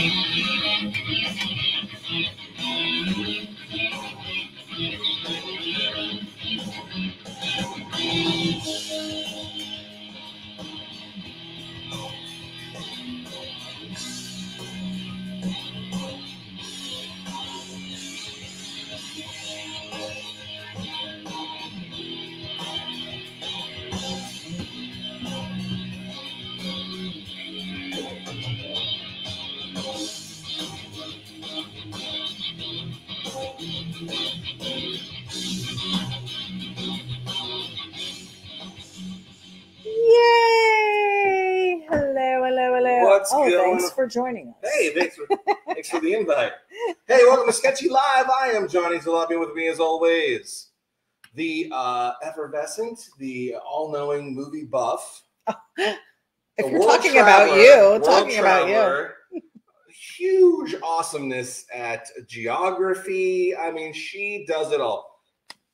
Yay! Hello, hello, hello. What's going on? Thanks for joining us. Hey, thanks for the invite. Hey, welcome to Sketchy Live. I am Johnny Jalopy, with me as always, the effervescent, the all-knowing movie buff. If you're talking about you, talking about you. Huge awesomeness at geography. I mean, she does it all.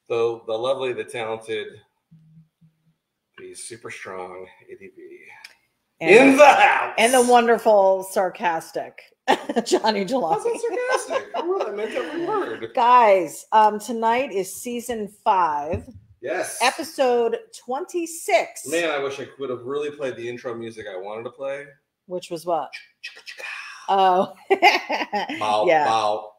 The lovely, the talented, the super strong ity-B. In the house. And the wonderful, sarcastic Johnny Jalopy. That's not sarcastic. I meant every word. Guys, tonight is season 5. Yes. Episode 26. Man, I wish I could have really played the intro music I wanted to play. Which was what? Oh. Bow, yeah. bow.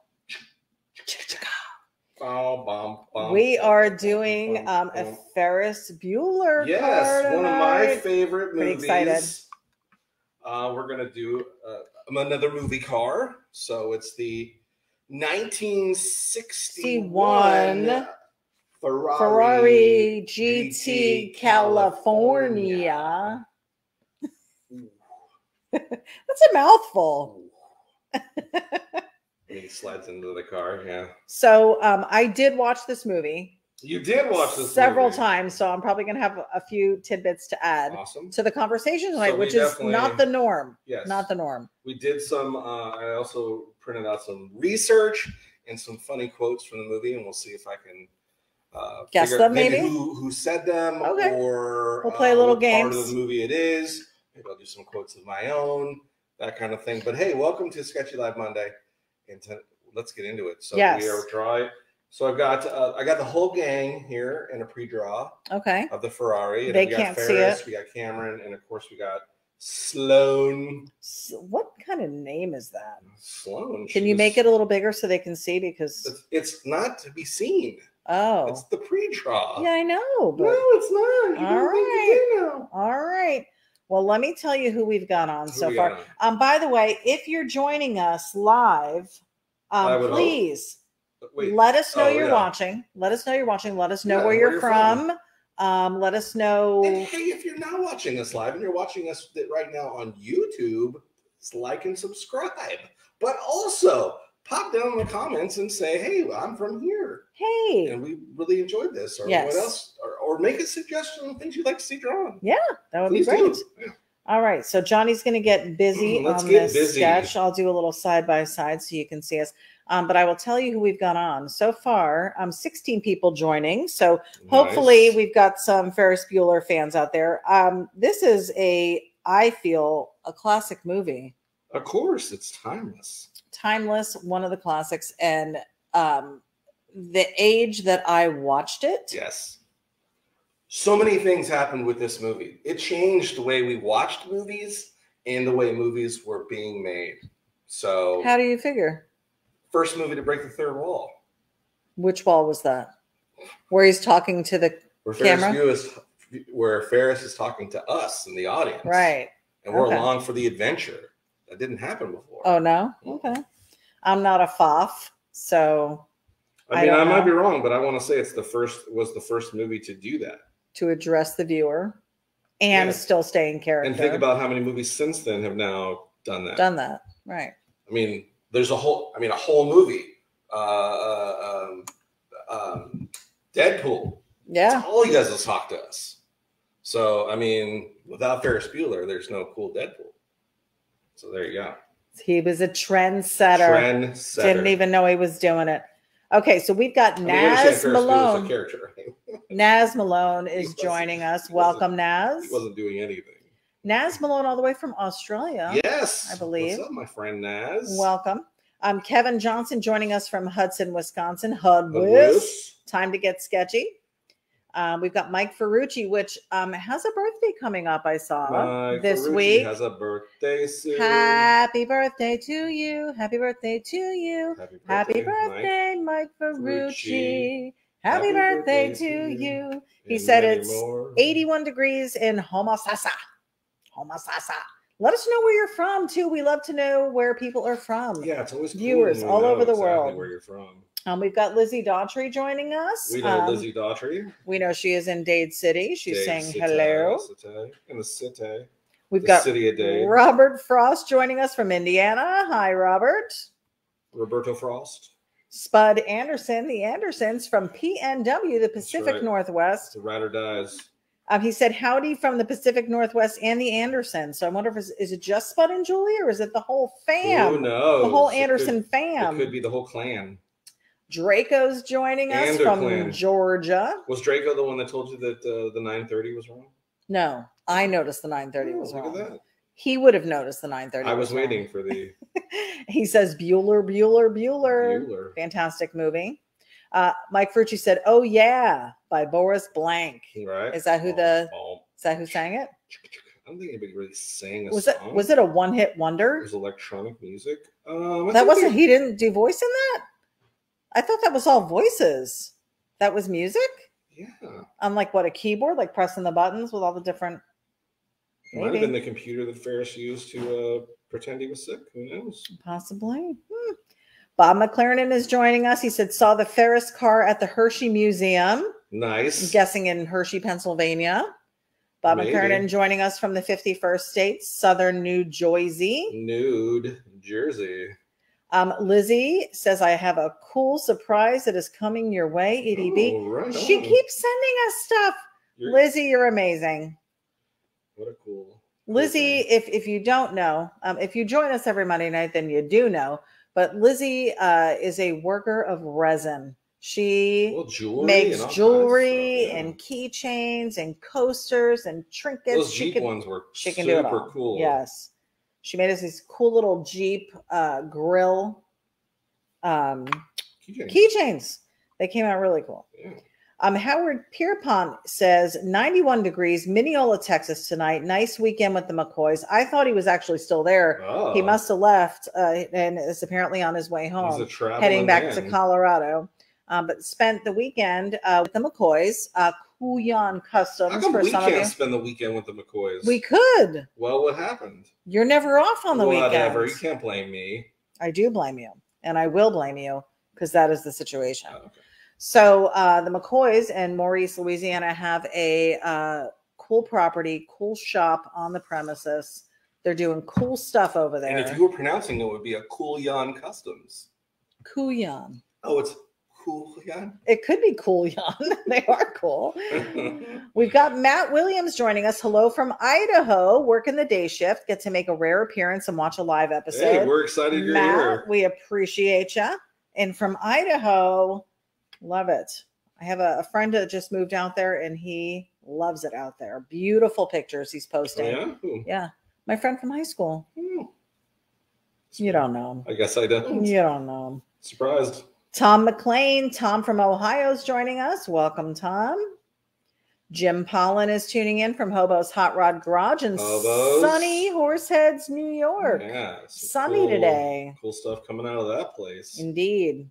Bow, bum, bum, We are doing a Ferris Bueller. Yes, one of my favorite movies. Pretty excited. We're going to do another movie car. So it's the 1961 Ferrari GT California. That's a mouthful. He slides into the car, yeah. So I did watch this movie. You did watch this several movie. times, so I'm probably going to have a few tidbits to add to the conversation tonight, So which is not the norm. Yes. Not the norm. We did some, I also printed out some research and some funny quotes from the movie, and we'll see if I can guess them, maybe who said them, or we'll play a little what games. part of the movie it is. Maybe I'll do some quotes of my own, that kind of thing. But hey, welcome to Sketchy Live Monday, and let's get into it. So we are dry. So I got the whole gang here in a pre-draw. Okay. Of the Ferrari. And they we got can't Ferris, see it. We got Cameron, and of course we got Sloan. What kind of name is that? Sloan. Can you make it a little bigger so they can see? Because it's not to be seen. Oh, it's the pre-draw. Yeah, I know. But... No, it's not. You all right. All right. Well, let me tell you who we've got on so far. By the way, if you're joining us live, please let us know you're watching. Let us know you're watching. Let us know where you're from. Let us know. And hey, if you're not watching us live and you're watching us right now on YouTube, like and subscribe. But also pop down in the comments and say, hey, I'm from here. Hey. And we really enjoyed this. Or what else? Or make a suggestion of things you'd like to see drawn. Yeah, that would be great. Yeah. All right. So Johnny's going to get busy on this sketch. I'll do a little side by side so you can see us. But I will tell you who we've got on so far. 16 people joining. So hopefully we've got some Ferris Bueller fans out there. This is I feel, a classic movie. Of course, it's timeless. Timeless, one of the classics. And the age that I watched it. Yes. So many things happened with this movie. It changed the way we watched movies and the way movies were being made. So how do you figure? First movie to break the third wall. Which wall was that? Where he's talking to the camera? Where Ferris is talking to us in the audience. Right. And we're along for the adventure. That didn't happen before. Oh, no? Okay. I'm not a FOF, so I mean, I might be wrong, but I want to say was the first movie to do that. To address the viewer and still stay in character. And think about how many movies since then have now done that. Right. I mean, there's a whole movie. Deadpool. Yeah. That's all he does is talk to us. So, I mean, without Ferris Bueller, there's no cool Deadpool. So there you go. He was a trendsetter. Didn't even know he was doing it. Okay, so we've got Naz Malone. Naz Malone is joining us. Welcome, Naz. He wasn't doing anything. Naz Malone all the way from Australia. Yes. I believe. What's up, my friend Naz? Welcome. Kevin Johnson joining us from Hudson, Wisconsin. Hudwis. Time to get sketchy. We've got Mike Ferrucci, which has a birthday coming up, I saw Mike this Ferrucci week. has a birthday soon. Happy birthday to you. Happy birthday to you. Happy birthday, Mike Ferrucci. Happy birthday to you. He said it's 81 degrees in Homosassa. Let us know where you're from, too. We love to know where people are from. Yeah, it's always viewers cool all over the world. Where you're from. We've got Lizzie Daughtry joining us. We know Lizzie Daughtry. We know she is in Dade City. She's saying hello. In the city. We've got city of Dade. Robert Frost joining us from Indiana. Hi, Robert. Roberto Frost. Spud Anderson, the Andersons from PNW, the Pacific Northwest. The Rider dies. He said howdy from the Pacific Northwest and the Andersons. So I wonder if is it just Spud and Julie, or is it the whole fam? Who knows? The whole Anderson fam. It could be the whole clan. Draco's joining us from Georgia. Was Draco the one that told you that the 930 was wrong? No, I noticed the 930 was wrong. Look at that. He would have noticed the 930. I was waiting for the. He says Bueller. Fantastic movie. Mike Ferrucci said, "Oh yeah," by Boris Blank. Right. Is that who is that who sang it? I don't think anybody really sang a song. Was it a one-hit wonder? It was electronic music. That wasn't. He didn't do voice in that. I thought that was all voices. That was music? Yeah. Unlike what, a keyboard, like pressing the buttons with all the different. Might have been the computer that Ferris used to pretend he was sick. Who knows? Possibly. Bob McLaren is joining us. He said, saw the Ferris car at the Hershey Museum. Nice. I'm guessing in Hershey, Pennsylvania. Bob McLaren joining us from the 51st state, Southern New Jersey. Nude Jersey. Lizzie says, I have a cool surprise that is coming your way, ity-B. Right she keeps sending us stuff. Lizzie, you're amazing. What a cool Lizzie, if you don't know, if you join us every Monday night, then you do know. But Lizzie is a worker of resin. She makes jewelry and keychains and coasters and trinkets. Those Jeep ones were super cool. Yes. She made us these cool little Jeep grill keychains. They came out really cool. Yeah. Howard Pierpont says 91 degrees, Mineola, Texas tonight. Nice weekend with the McCoys. I thought he was actually still there. Oh. He must have left and is apparently on his way home, heading back to Colorado. But spent the weekend with the McCoys. Kuyan Customs. How come we can't spend the weekend with the McCoys? We could. Well, what happened? You're never off on the weekend. Whatever. You can't blame me. I do blame you, and I will blame you because that is the situation. Oh, okay. So the McCoys in Maurice, Louisiana have a cool property, cool shop on the premises. They're doing cool stuff over there. And if you were pronouncing it, would be a Kuyan Customs. Kuyan. Oh, it's Kuyan? It could be Kuyan. They are cool. We've got Matt Williams joining us. Hello from Idaho. Working the day shift. Get to make a rare appearance and watch a live episode. Hey, we're excited you're here. We appreciate you. And from Idaho, love it. I have a friend that just moved out there and he loves it out there. Beautiful pictures he's posting. Oh, yeah? Yeah. My friend from high school. You don't know him. I guess I don't. You don't know him. Surprised. Tom McLean. Tom from Ohio is joining us. Welcome, Tom. Jim Pollen is tuning in from Hobo's Hot Rod Garage in sunny Horseheads, New York. Yeah. Sunny today. Cool stuff coming out of that place. Indeed.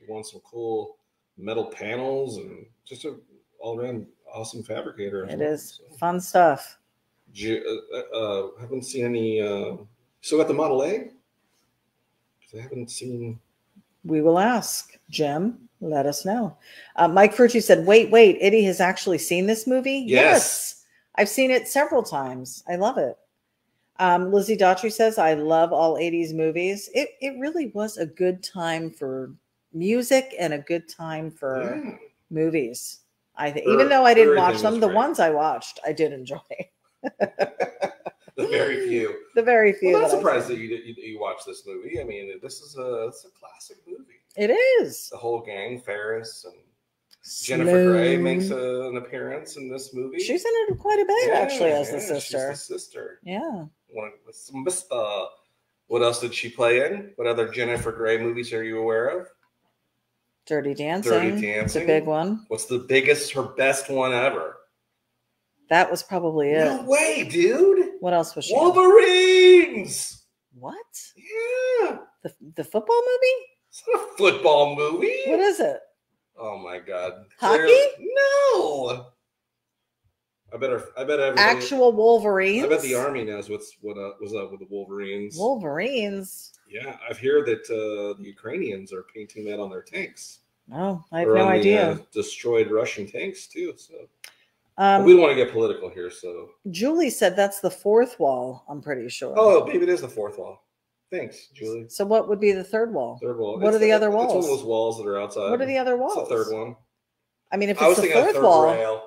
You want some cool metal panels and just an all-around awesome fabricator. It is fun stuff. Haven't seen any. Still got the Model A? Because I haven't seen. We will ask Jim. Let us know. Mike Ferrucci said, "Wait, Itty has actually seen this movie." Yes, I've seen it several times. I love it. Lizzie Daughtry says, "I love all '80s movies. It really was a good time for music and a good time for movies. I think, even though I didn't watch them, the ones I watched, I did enjoy." The very few. The very few. I'm not surprised that you watched this movie. I mean, it's a classic movie. It is. The whole gang, Ferris and Jennifer Grey makes an appearance in this movie. She's in it quite a bit, actually, as the sister. She's the sister. Yeah. What else did she play in? What other Jennifer Grey movies are you aware of? Dirty Dancing. It's a big one. What's her best one ever? That was probably it. No way, dude. What else was she? Wolverines. What? Yeah. The football movie? It's not a football movie. What is it? Oh my God. Hockey? No. I bet everybody. Actual Wolverines? I bet the Army knows what's up with the Wolverines. Wolverines? Yeah, I've heard that the Ukrainians are painting that on their tanks. Oh, I have no idea. Destroyed Russian tanks too. So we don't want to get political here. So Julie said that's the fourth wall. I'm pretty sure. Oh, maybe it is the fourth wall. Thanks, Julie. So what would be the third wall? Third wall. What are the other walls? It's one of those walls that are outside. What are the other walls? It's the third one. I mean, if it's the fourth wall, rail.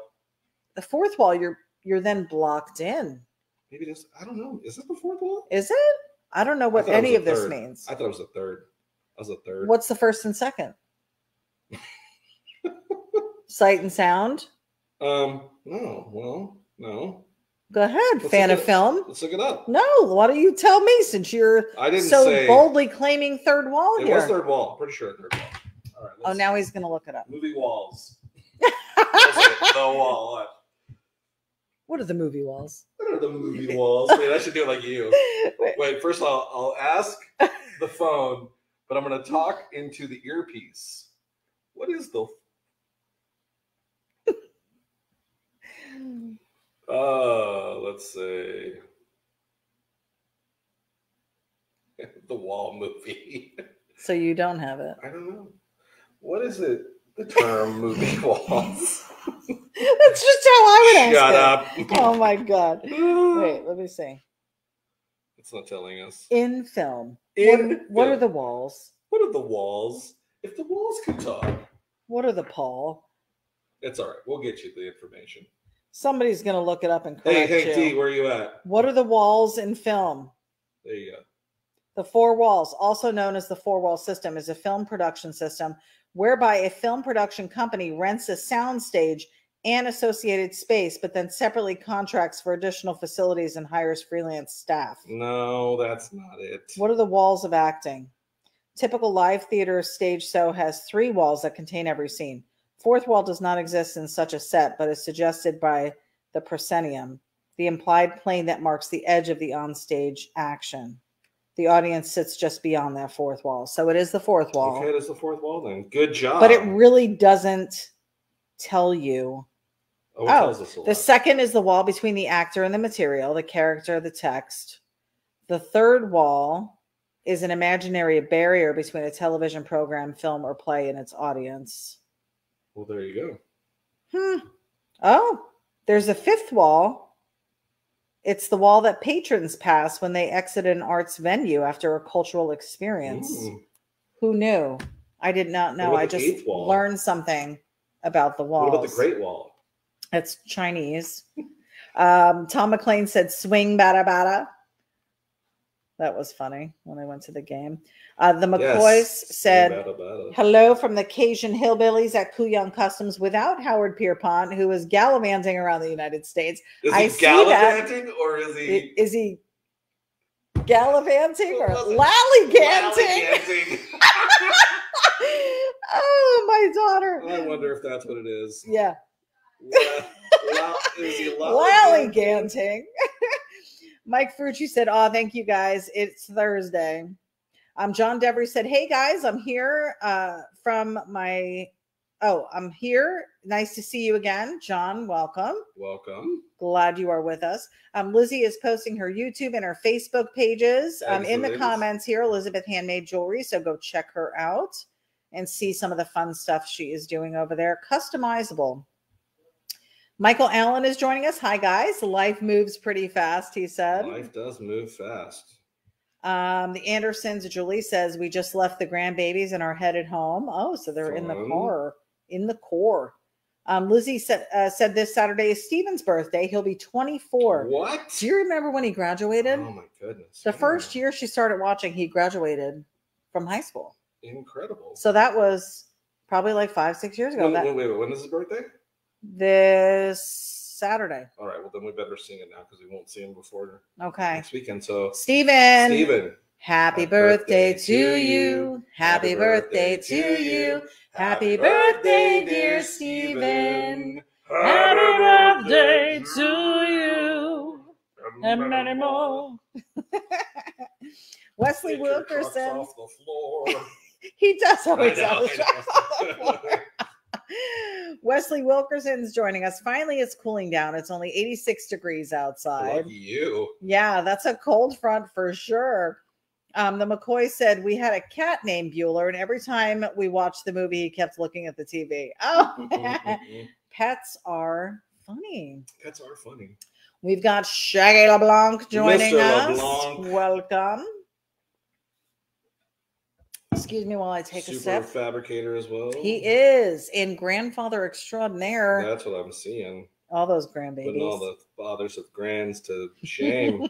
The fourth wall, you're then blocked in. Maybe it is. I don't know. Is it the fourth wall? Is it? I don't know what any of this means. I thought it was the third. That was the third. What's the first and second? Sight and sound? No. Well, no. Go ahead, fan of film. Let's look it up. No, why don't you tell me, since you're boldly claiming third wall here? It was third wall. Pretty sure third wall. All right. Oh, now he's going to look it up. Movie walls. The wall. What are the movie walls? What are the movie walls? Wait, I should do it like you. Wait, first of all, I'll ask the phone, but I'm going to talk into the earpiece. What is the... let's see. The wall movie. So you don't have it? I don't know. What is it? The term movie walls. That's just how I would ask Shut it. up. Oh my God. Wait, let me see. It's not telling us. In film. What are the walls? What are the walls? If the walls could talk. What are the Paul? It's all right. We'll get you the information. Somebody's going to look it up and correct you. Hey, D, where are you at? What are the walls in film? There you go. The four walls, also known as the four-wall system, is a film production system whereby a film production company rents a soundstage and associated space, but then separately contracts for additional facilities and hires freelance staff. No, that's not it. What are the walls of acting? Typical live theater stage show has 3 walls that contain every scene. Fourth wall does not exist in such a set, but is suggested by the proscenium, the implied plane that marks the edge of the onstage action. The audience sits just beyond that fourth wall. So it is the fourth wall. Okay, it is the fourth wall then. Good job. But it really doesn't tell you. Oh, it tells us a lot. The second is the wall between the actor and the material, the character, the text. The third wall is an imaginary barrier between a television program, film, or play and its audience. Well, there you go. Oh, there's a fifth wall. It's the wall that patrons pass when they exit an arts venue after a cultural experience. Who knew? I did not know. I just learned something about the walls. What about the Great Wall? It's Chinese. Tom McLean said, swing bada bada. That was funny when I went to the game. The McCoys said, bada, bada. Hello from the Cajun Hillbillies at Kuyang Customs without Howard Pierpont, who is gallivanting around the United States. Is he gallivanting or is he... Is he gallivanting or lallyganting? Oh, my daughter. I wonder if that's what it is. Yeah. Is he lallyganting? Mike Frucci said, oh, thank you guys. It's Thursday. John Devery said, hey guys, I'm here I'm here. Nice to see you again. John, welcome. Welcome. Glad you are with us. Lizzie is posting her YouTube and her Facebook pages in the comments here, Elizabeth Handmade Jewelry. So go check her out and see some of the fun stuff she is doing over there. Customizable. Michael Allen is joining us. Hi, guys. Life moves pretty fast, he said. Life does move fast. The Andersons, Julie says, we just left the grandbabies and are headed home. Oh, so they're in the car. In the core. Lizzie said this Saturday is Steven's birthday. He'll be 24. What? Do you remember when he graduated? Oh, my goodness. The first year she started watching, he graduated from high school. Incredible. So that was Probably like 5-6 years ago. Wait, when is his birthday? This Saturday. All right, well then we better sing it now because we won't see him before next weekend. So Steven. Happy birthday to you. Happy birthday to you. Happy birthday, dear Steven. Happy birthday to you. And many more. Wesley Wilkerson. Off the floor. He does always have his trucks off the floor. Wesley Wilkerson's joining us. Finally, it's cooling down. It's only 86 degrees outside. Lucky you. Yeah, that's a cold front for sure. The McCoy said we had a cat named Bueller, and every time we watched the movie, he kept looking at the TV. Oh, pets are funny. Pets are funny. We've got Shaggy LeBlanc joining us. LeBlanc. Welcome. Excuse me while I take a sip. Super fabricator as well. He is in Grandfather Extraordinaire. That's what I'm seeing. All those grandbabies. Putting all the fathers of grands to shame.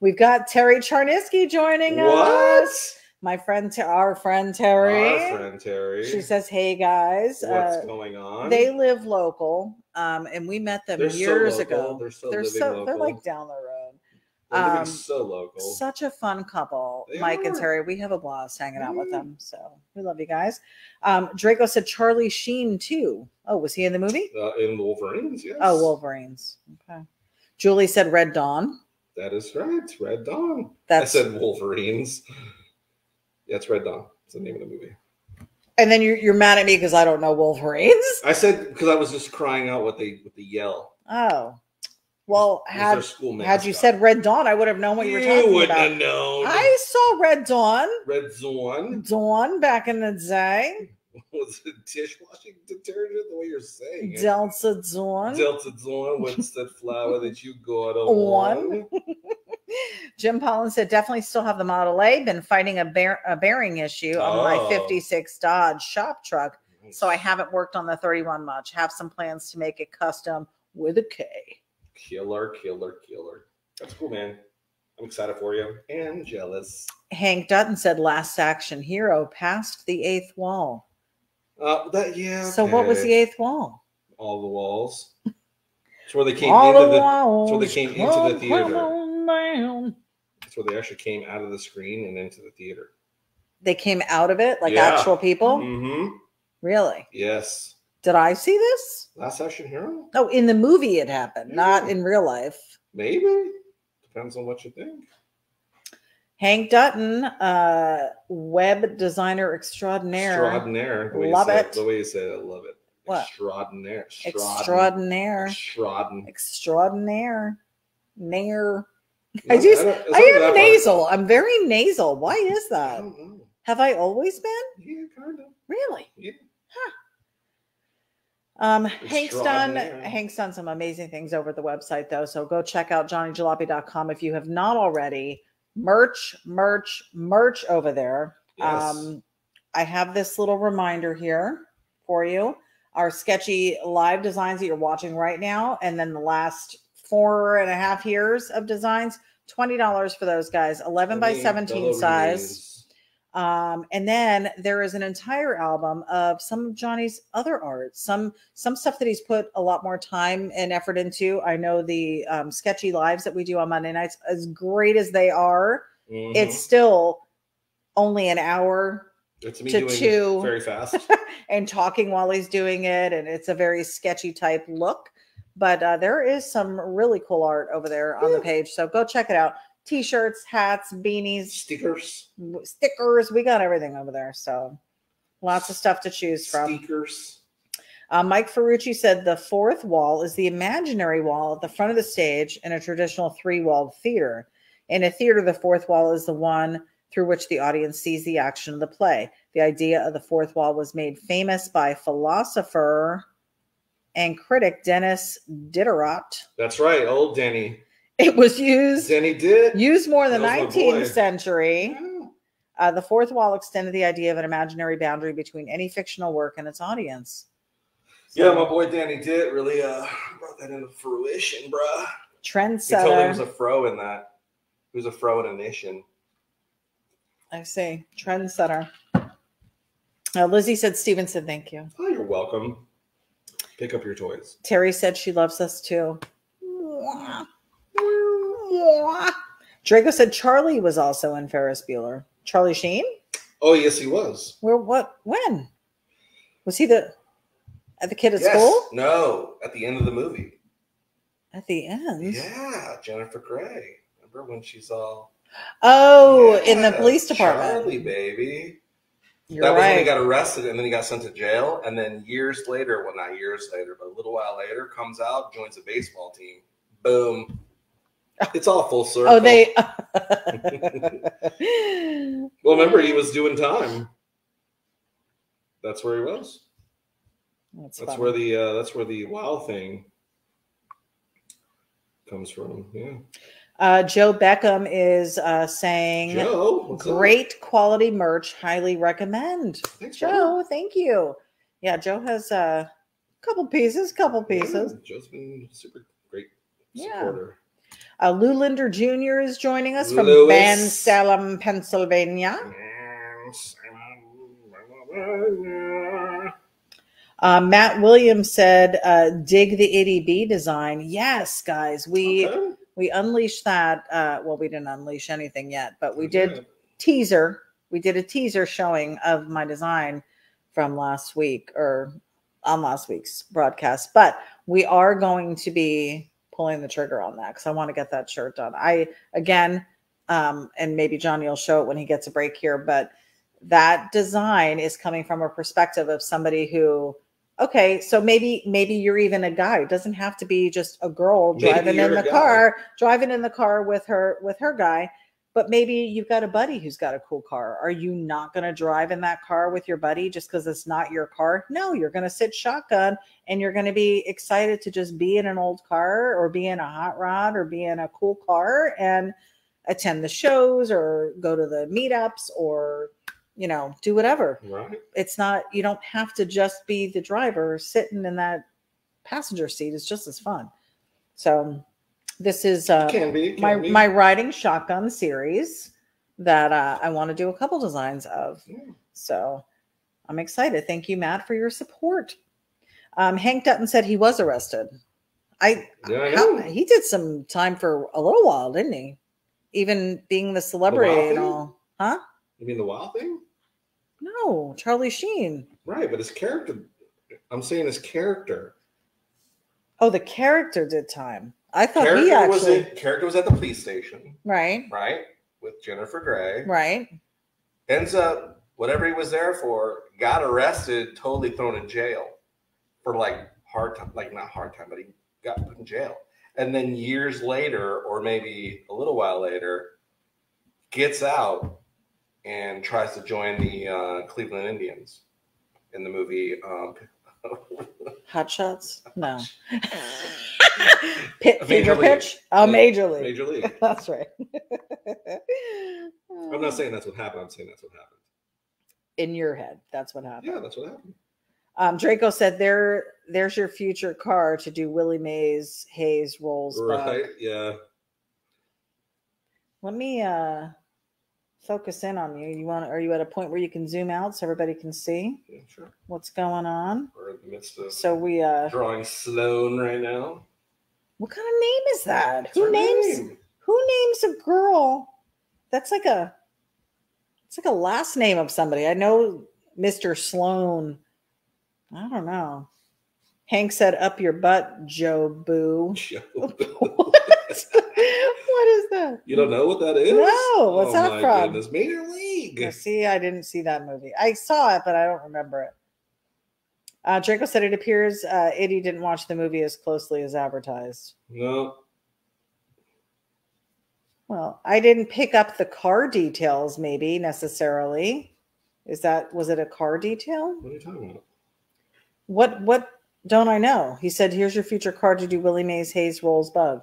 We've got Terry Charnisky joining us. My friend, our friend Terry. She says, "Hey guys, what's going on?" They live local, and we met them years ago. They're like down the road. They're living so local. Such a fun couple, Mike and Terry. We have a blast hanging out with them, so we love you guys. Draco said Charlie Sheen too. Oh, was he in the movie? In Wolverines, yes. Oh, Wolverines. Okay. Julie said Red Dawn. That is right, Red Dawn. I said Wolverines. Yeah, it's Red Dawn. It's the name of the movie. And then you're mad at me because I don't know Wolverines. I said because I was just crying out with the yell. Oh. Well, had you said Red Dawn, I would have known what you were talking about. You wouldn't have known. I saw Red Dawn. Red Dawn? Dawn back in the day. Was it dishwashing detergent the way you're saying it? Delta Dawn. Delta Dawn. What's that flower that you got on? Jim Pollan said, definitely still have the Model A. Been fighting a bearing issue on my 56 Dodge shop truck. So I haven't worked on the 31 much. Have some plans to make it custom with a K. Killer. That's cool, man. I'm excited for you and jealous. Hank Dutton said Last Action Hero passed the 8th wall. So what was the 8th wall? All the walls. It's where they came into the theater. That's where they actually came out of the screen and into the theater. They came out of it like actual people? Mm-hmm. Really? Yes. Did I see this? Last Action Hero? Oh, in the movie it happened, not in real life. Maybe. Depends on what you think. Hank Dutton, web designer extraordinaire. Extraordinaire. Love it. The way you say it, I love it. What? Extraordinaire. Extraordinaire. Nair. I am nasal. I'm very nasal. Why is that? I don't know. Have I always been? Yeah, kind of. Really? Yeah. Huh. Hank's done some amazing things over at the website though. So go check out johnnyjalopy.com if you have not already. Merch over there. Yes. I have this little reminder here for you. Our sketchy live designs that you're watching right now, and then the last 4.5 years of designs, $20 for those guys, 11 by 17 size. And then there is an entire album of some of Johnny's other art, some stuff that he's put a lot more time and effort into. I know the sketchy lives that we do on Monday nights, as great as they are, it's still only an hour to two very fast and talking while he's doing it. And it's a very sketchy type look, but there is some really cool art over there on the page. So go check it out. T-shirts, hats, beanies, stickers. We got everything over there. So lots of stuff to choose from. Stickers. Mike Ferrucci said the 4th wall is the imaginary wall at the front of the stage in a traditional 3-walled theater. In a theater, the 4th wall is the one through which the audience sees the action of the play. The idea of the 4th wall was made famous by philosopher and critic Dennis Diderot. That's right, old Denny. It was used more in the 19th century. Yeah. The 4th wall extended the idea of an imaginary boundary between any fictional work and its audience. So, yeah, my boy Danny Ditt really brought that into fruition, bruh. Trendsetter. He totally was a fro in that. He was a fro in a nation. I see. Trendsetter. Lizzie said, Steven said, thank you. Oh, you're welcome. Pick up your toys. Terry said she loves us too. Draco said Charlie was also in Ferris Bueller. Charlie Sheen? Oh, yes, he was. Where? What? When? Was he at the kid at school? No, at the end of the movie. At the end? Yeah, Jennifer Grey. Remember when she's all... Oh, in the police department. Charlie, baby. You're that was right. when he got arrested, and then he got sent to jail. And then years later, well, not years later, but a little while later, comes out, joins a baseball team. Boom. It's all full circle. Oh, they... Well, remember, he was doing time. That's where he was. That's where the wow thing comes from. Yeah. Joe Beckham is saying, Joe, great quality merch, highly recommend. Thanks, Joe, brother. thank you. Yeah, Joe has a couple pieces. Yeah, Joe's been super great supporter. Lou Linder Jr. is joining us from Louis. Van Salem, Pennsylvania. Matt Williams said, dig the ity-B design. Yes, guys, we unleashed that. Well, we didn't unleash anything yet, but we did teaser. We did a teaser showing of my design from last week or on last week's broadcast, but we are going to be pulling the trigger on that because I want to get that shirt done. And maybe Johnny will show it when he gets a break here, but that design is coming from a perspective of somebody who, okay, so maybe you're even a guy. It doesn't have to be just a girl driving in the car with her guy, but maybe you've got a buddy who's got a cool car. Are you not going to drive in that car with your buddy just because it's not your car? No, you're going to sit shotgun and you're going to be excited to just be in an old car or be in a hot rod or be in a cool car and attend the shows or go to the meetups or, do whatever. Right. It's not, you don't have to just be the driver. Sitting in that passenger seat is just as fun. So this is my riding shotgun series that I want to do a couple designs of. Yeah. So I'm excited. Thank you, Matt, for your support. Hank Dutton said he was arrested. He did some time for a little while, didn't he? Even being the celebrity and all. Huh? You mean the WoW thing? No, Charlie Sheen. Right, but his character. I'm saying his character. Oh, the character did time. I thought character was at the police station. Right. Right. With Jennifer Grey. Right. Ends up, whatever he was there for, got arrested, totally thrown in jail for hard time, not hard time, but he got put in jail. And then years later, or maybe a little while later, gets out and tries to join the Cleveland Indians in the movie Hot Shots? No. Fever Pitch? Oh, Major League. Major League. That's right. I'm not saying that's what happened. I'm saying that's what happened. In your head, that's what happened. Yeah, that's what happened. Draco said, there's your future car to do Willie Mays, Hayes, Rolls. Right, yeah. Let me focus in on you. Are you at a point where you can zoom out so everybody can see what's going on? We're in the midst of drawing Sloan right now. What kind of name is that? Who names a girl? That's it's like a last name of somebody. I know Mr. Sloan. I don't know. Hank said, up your butt, Joe Boo. Joe Boo. What is that? You don't know what that is? No. What's that from? Goodness. Major League. See, I didn't see that movie. I saw it, but I don't remember it. Draco said it appears Itty didn't watch the movie as closely as advertised. No. Well, I didn't pick up the car details, maybe necessarily. Was it a car detail? What are you talking about? What don't I know? He said, here's your future car to do Willie Mays, Hayes, Rolls, Bug.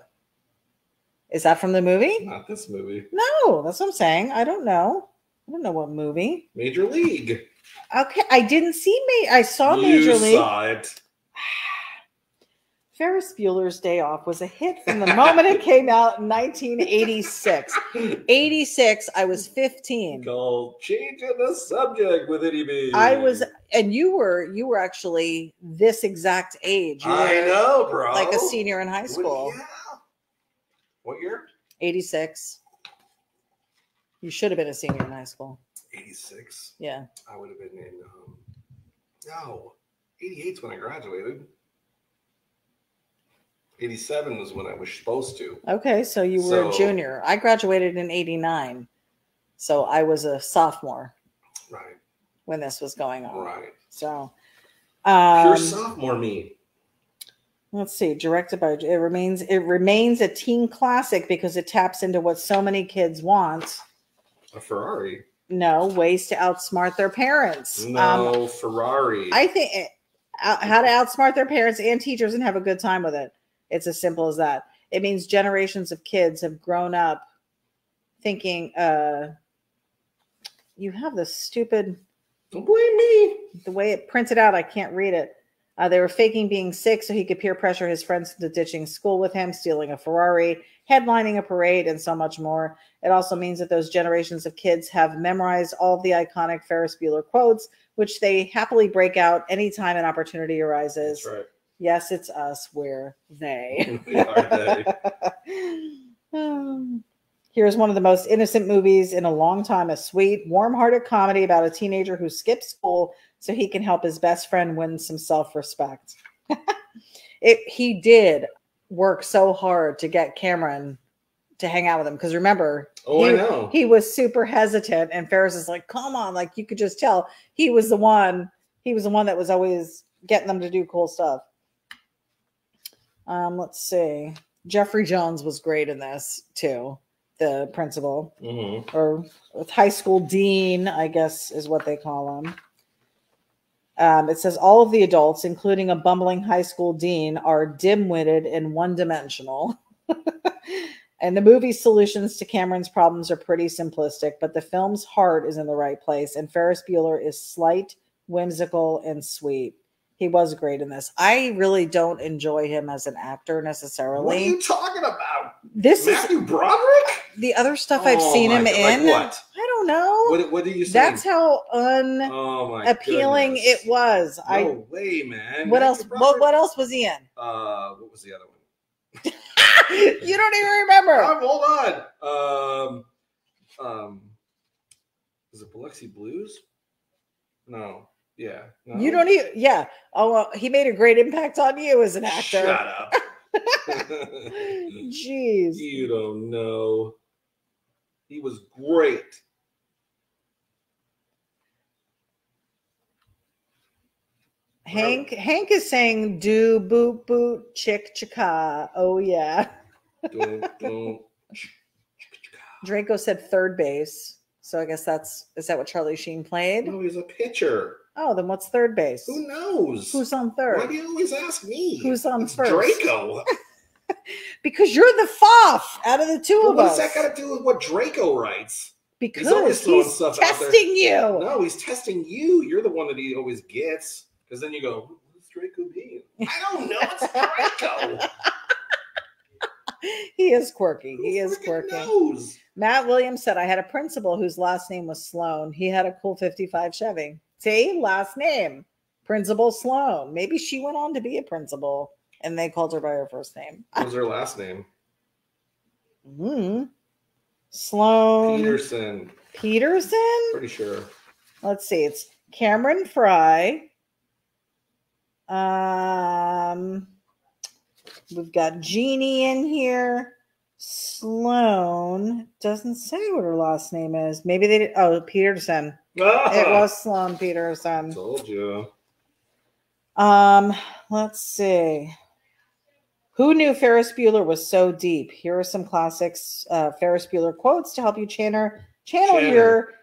Is that from the movie? Not this movie. No, that's what I'm saying. I don't know. I don't know what movie. Major League. Okay, I didn't see I saw Major League. You saw it. Ferris Bueller's Day Off was a hit from the moment it came out in 1986. 86, I was 15. Called changing the subject with ity-B. I was, and you were actually this exact age. You were, I know, bro. Like a senior in high school. Yeah. What year? 86. You should have been a senior in high school. 86. Yeah. I would have been in, no, 88's when I graduated. 87 was when I was supposed to. Okay, so you were a junior. I graduated in 89. So I was a sophomore. Right. When this was going on. Right. So. Pure sophomore me. Let's see. Directed by, it remains a teen classic because it taps into what so many kids want. A Ferrari. No, ways to outsmart their parents. No, Ferrari. I think how to outsmart their parents and teachers and have a good time with it. It's as simple as that. It means generations of kids have grown up thinking, you have this stupid... Don't blame me. The way it printed out, I can't read it. They were faking being sick so he could peer pressure his friends into ditching school with him, stealing a Ferrari, headlining a parade, and so much more. It also means that those generations of kids have memorized all of the iconic Ferris Bueller quotes, which they happily break out anytime an opportunity arises. That's right. Yes, it's us. We're they. We are they. Here's one of the most innocent movies in a long time. A sweet, warm-hearted comedy about a teenager who skips school so he can help his best friend win some self-respect. He did work so hard to get Cameron to hang out with him. Because remember, I know. He was super hesitant. And Ferris is like, come on. Like, you could just tell he was the one that was always getting them to do cool stuff. Let's see. Jeffrey Jones was great in this too. The principal, or high school dean, I guess is what they call him. It says all of the adults, including a bumbling high school dean, are dim-witted and one-dimensional. And the movie's solutions to Cameron's problems are pretty simplistic, but the film's heart is in the right place. And Ferris Bueller is slight, whimsical, and sweet. He was great in this. I really don't enjoy him as an actor necessarily. What are you talking about? Matthew Broderick? The other stuff I've seen him in. Like what? I don't know. What do you say? That's how unappealing it was. No way, man. What else? What else was he in? What was the other one? You don't even remember. Hold on. Was it Biloxi Blues? No. Yeah. No. You don't even. Yeah. Oh, well, he made a great impact on you as an actor. Shut up. Jeez. You don't know. He was great. Hank is saying do boot boot chick chicka. Oh yeah. Draco said third base. So I guess is that what Charlie Sheen played? No, he's a pitcher. Oh, then what's third base? Who knows? Who's on third? Why do you always ask me? Who's on first? Draco. Because you're the foff out of the two of us. What's that got to do with what Draco writes? Because he's testing you. No, he's testing you. You're the one that he always gets. Because then you go, who's Draco being? I don't know. It's Draco. He is quirky. He is quirky. Knows? Matt Williams said, I had a principal whose last name was Sloan. He had a cool 55 Chevy. See, last name. Principal Sloan. Maybe she went on to be a principal and they called her by her first name. What was her last name? Sloan. Peterson? Pretty sure. Let's see. It's Cameron Fry. We've got Jeannie in here. Sloan doesn't say what her last name is. Maybe they did. Oh, Peterson. It was Sloan Peterson. Told you. Let's see. Who knew Ferris Bueller was so deep? Here are some classics Ferris Bueller quotes to help you channel your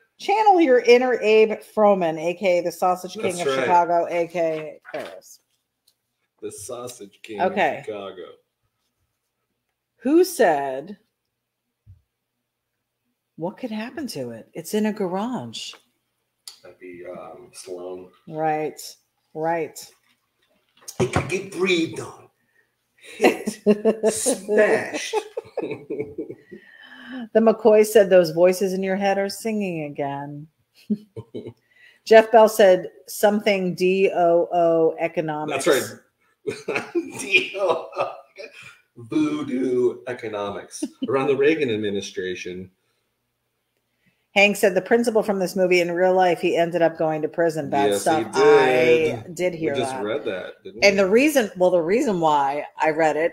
inner Abe Froman, aka the Sausage King of Chicago, aka Ferris. The Sausage King of Chicago. Who said, what could happen to it? It's in a garage. That'd be Sloan. Right. It could get breathed on. hit, smashed. The McCoy said those voices in your head are singing again. Jeff Bell said something DOO economics. That's right. DOO. Voodoo economics. Around the Reagan administration. Hank said the principal from this movie in real life, he ended up going to prison. Bad stuff. He did. I did hear that. We just read that, didn't we? And the reason why I read it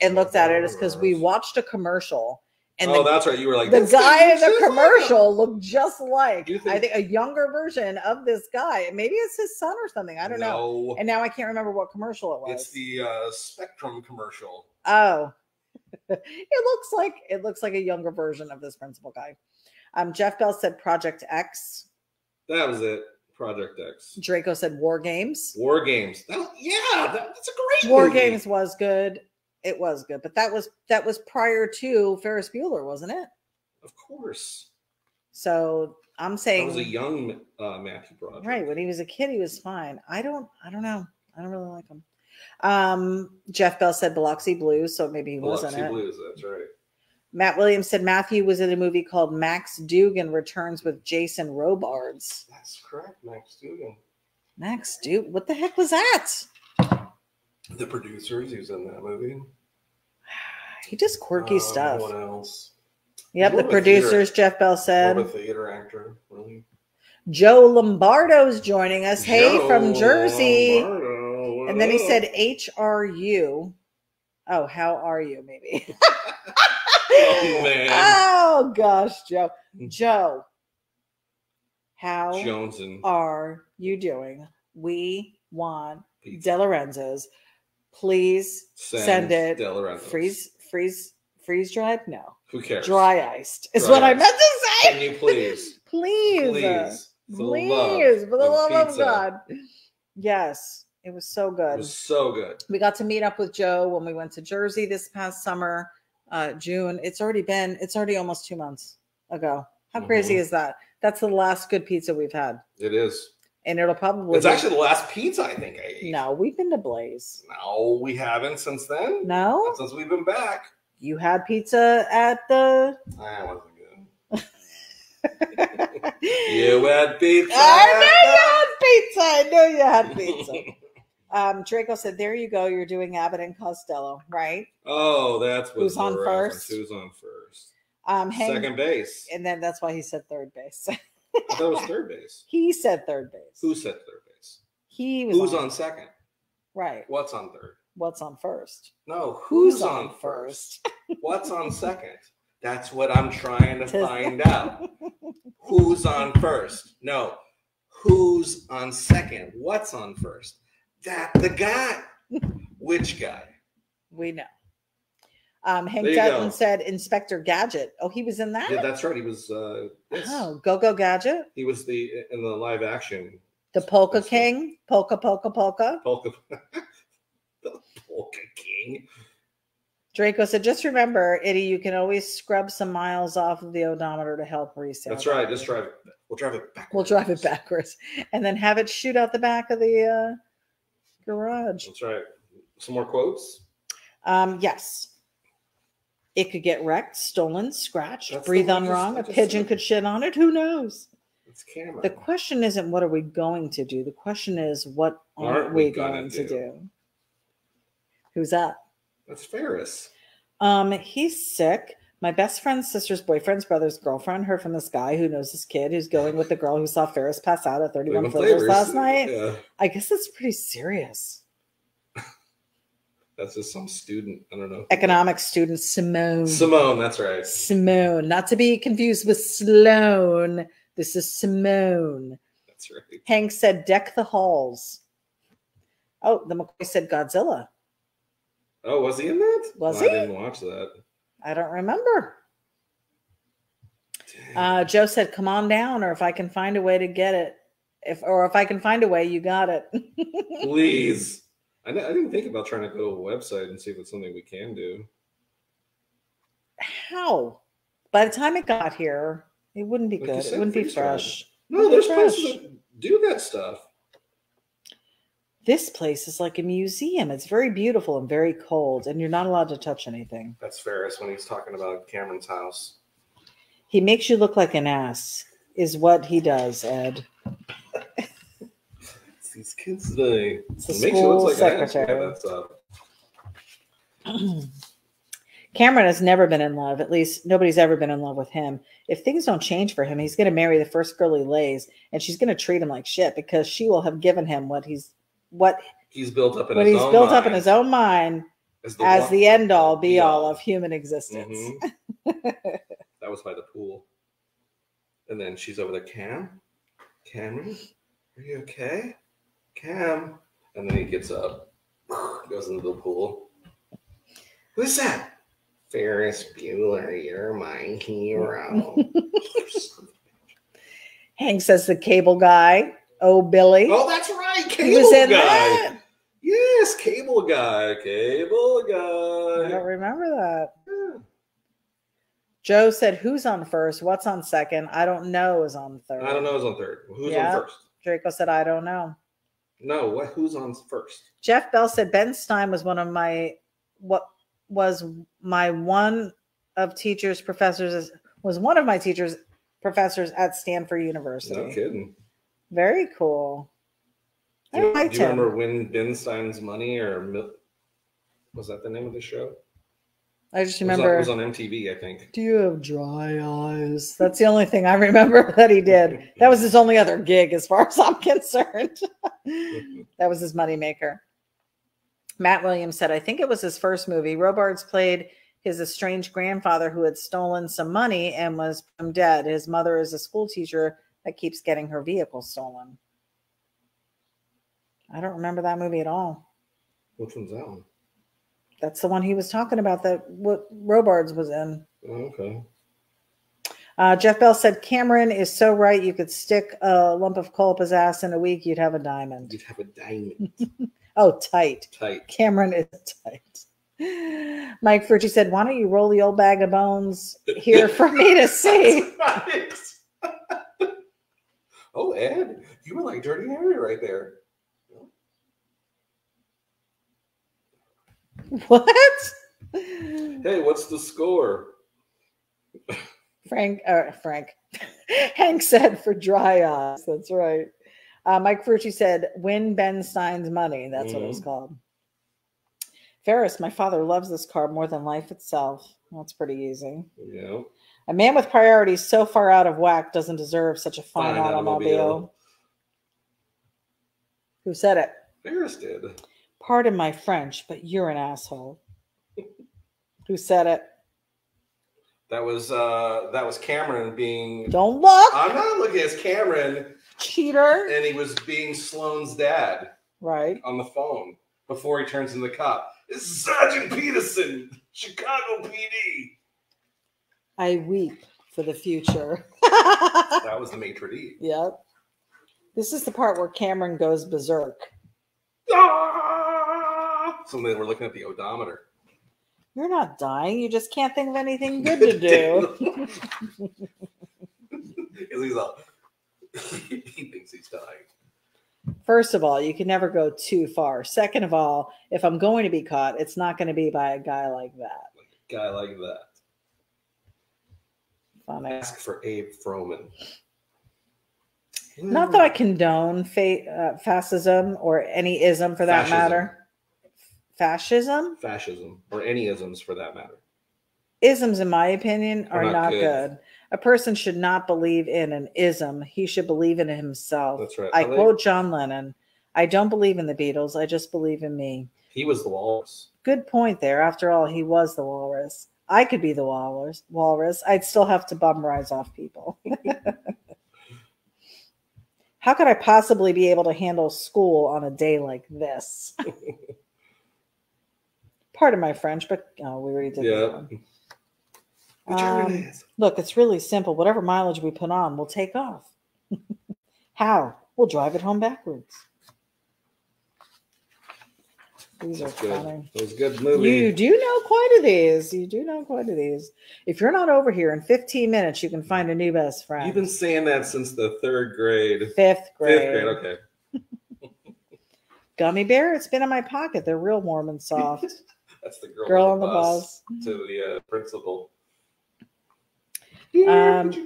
and looked at it is because we watched a commercial. And that's right. You were like, the guy in the commercial looked just like, I think, a younger version of this guy. Maybe it's his son or something. I don't know. And now I can't remember what commercial it was. It's the Spectrum commercial. Oh, it looks like a younger version of this principal guy. Jeff Bell said Project X. That was it. Project X. Draco said War Games. War Games. That's a great War movie. Games was good. It was good, but that was prior to Ferris Bueller, wasn't it? Of course. So I'm saying that was a young Matthew Broderick. Right, when he was a kid, he was fine. I don't know. I don't really like him. Jeff Bell said Biloxi Blues, so maybe he wasn't it. Biloxi Blues, that's right. Matt Williams said Matthew was in a movie called Max Dugan Returns with Jason Robards. That's correct, Max Dugan. Max Dugan, what the heck was that? The producers, he was in that movie. He does quirky stuff. What else? Yep, the producers, Jeff Bell said. More of a theater actor, really. Joe Lombardo's joining us. Hey, from Jersey. Lombardo, and then he said HRU. Oh, how are you, maybe? Oh, man. Oh, gosh, Joe. Joe, how are you doing? We want pizza. De Lorenzo's. Please send it. De Lorenzo's. Freeze dried? No. Who cares? Dry iced is what I meant to say. Can you please? Please. For the love of God. Yes. It was so good. It was so good. We got to meet up with Joe when we went to Jersey this past summer, June. It's already almost 2 months ago. How crazy is that? That's the last good pizza we've had. It is. And it'll probably It's actually the last pizza I think I ate. No, we've been to Blaze. No, we haven't since then. No? Not since we've been back. You had pizza at the... That wasn't good. You had pizza. I know you had pizza. Draco said, there you go. You're doing Abbott and Costello, right? Oh, that's who's on first. Who's on first? Second base. And then that's why he said third base. I thought it was third base. He said third base. Who said third base? Who's on second? Right. What's on third? What's on first? No, who's on first? What's on second? That's what I'm trying to find out. Who's on first? No. Who's on second? What's on first? The guy. Which guy? We know. Hank Dutton said Inspector Gadget. Oh, he was in that? Yeah, that's right. He was yes. Oh, Go Gadget? He was in the live action. The Polka King? Polka. The Polka King. Draco said, just remember, Itty, you can always scrub some miles off of the odometer to help resale. That's right. Just drive it. We'll drive it backwards. We'll drive it backwards. And then have it shoot out the back of the garage. That's right. Some more quotes? Yes. It could get wrecked, stolen, scratched, breathe on wrong. A pigeon could shit on it. Who knows? It's camera. The question isn't what are we going to do? The question is what aren't we going to do? Who's that? That's Ferris. He's sick. My best friend's sister's boyfriend's brother's girlfriend heard from this guy who knows this kid who's going with the girl who saw Ferris pass out at 31 Flavors last night. Yeah. I guess that's pretty serious. That's just some student. I don't know. Economics student Simone. Simone, that's right. Simone. Not to be confused with Sloan. This is Simone. That's right. Hank said, deck the halls. Oh, the McCoy said Godzilla. Oh, was he in that? Was he? I didn't watch that. I don't remember. Joe said, come on down, or if I can find a way to get it. If I can find a way, you got it. Please. I didn't think about trying to go to a website and see if it's something we can do. How? By the time it got here, it wouldn't be good. It wouldn't be fresh. No, there's places that do that stuff. This place is like a museum. It's very beautiful and very cold, and you're not allowed to touch anything. That's Ferris when he's talking about Cameron's house. He makes you look like an ass, is what he does, Ed. It's these kids today. It's the school secretary. Cameron has never been in love. At least nobody's ever been in love with him. If things don't change for him, he's going to marry the first girl he lays, and she's going to treat him like shit because she will have given him what he's built up in his own mind as the end all be all of human existence. Mm-hmm. That was by the pool. And then she's over there. Cameron, are you okay? Cam. And then he gets up, goes into the pool. Who's that? Ferris Bueller, you're my hero. Hank says the cable guy. Oh, Billy. Oh, that's right. Cable guy. That. Yes, cable guy. I don't remember that. Yeah. Joe said, who's on first? What's on second? I don't know is on third. I don't know is on third. Who's on first? Draco said, I don't know. No, who's on first? Jeff Bell said, Ben Stein was one of my professors at Stanford University. No kidding. Very cool. Do you remember When Ben Stein's Money, or was that the name of the show? I just remember it was on MTV, I think. Do you have dry eyes? That's the only thing I remember that he did. That was his only other gig as far as I'm concerned. That was his moneymaker. Matt Williams said, I think it was his first movie. Robards played his estranged grandfather who had stolen some money and was dead. His mother is a school teacher that keeps getting her vehicle stolen. I don't remember that movie at all. Which one's that one? That's the one he was talking about that what Robards was in. Okay. Jeff Bell said, Cameron is so right. You could stick a lump of coal up his ass in a week. You'd have a diamond. You'd have a diamond. Oh, tight. Tight. Cameron is tight. Mike Frucci said, why don't you roll the old bag of bones here for me to see? Nice. Oh, Ed, you were like Dirty Harry right there. What? Hey, what's the score? Frank. Hank said for dry eyes. That's right. Mike Frucci said, Win Ben Stein's Money. That's what it was called. Ferris, my father loves this car more than life itself. That's pretty easy. Yeah. A man with priorities so far out of whack doesn't deserve such a fine automobile. Who said it? Ferris did. Pardon my French, but you're an asshole. Who said it? That was Cameron being. Don't look. I'm not looking at Cameron. Cheater. And he was being Sloane's dad. Right. On the phone before he turns into the cop. This is Sergeant Peterson, Chicago PD. I weep for the future. That was the maitre d'. Yep. This is the part where Cameron goes berserk. So they were looking at the odometer. You're not dying. You just can't think of anything good to do. He thinks he's dying. First of all, you can never go too far. Second of all, if I'm going to be caught, it's not going to be by a guy like that. Funny. Ask for Abe Froman. Not that I condone fascism or any ism for that matter. Fascism? Fascism. Or any isms for that matter. Isms, in my opinion, are not good. A person should not believe in an ism. He should believe in himself. That's right. I quote John Lennon, I don't believe in the Beatles. I just believe in me. He was the walrus. Good point there. After all, he was the walrus. I could be the walrus. I'd still have to bum rise off people. How could I possibly be able to handle school on a day like this? Pardon my French, but we already did that one. Look, it's really simple. Whatever mileage we put on, we'll take off. How? We'll drive it home backwards. These are funny. It was a good movie. You do know quite of these. If you're not over here in 15 minutes, you can find a new best friend. You've been saying that since the 3rd grade. 5th grade. 5th grade, okay. Gummy bear? It's been in my pocket. They're real warm and soft. That's the girl on the bus. To the principal.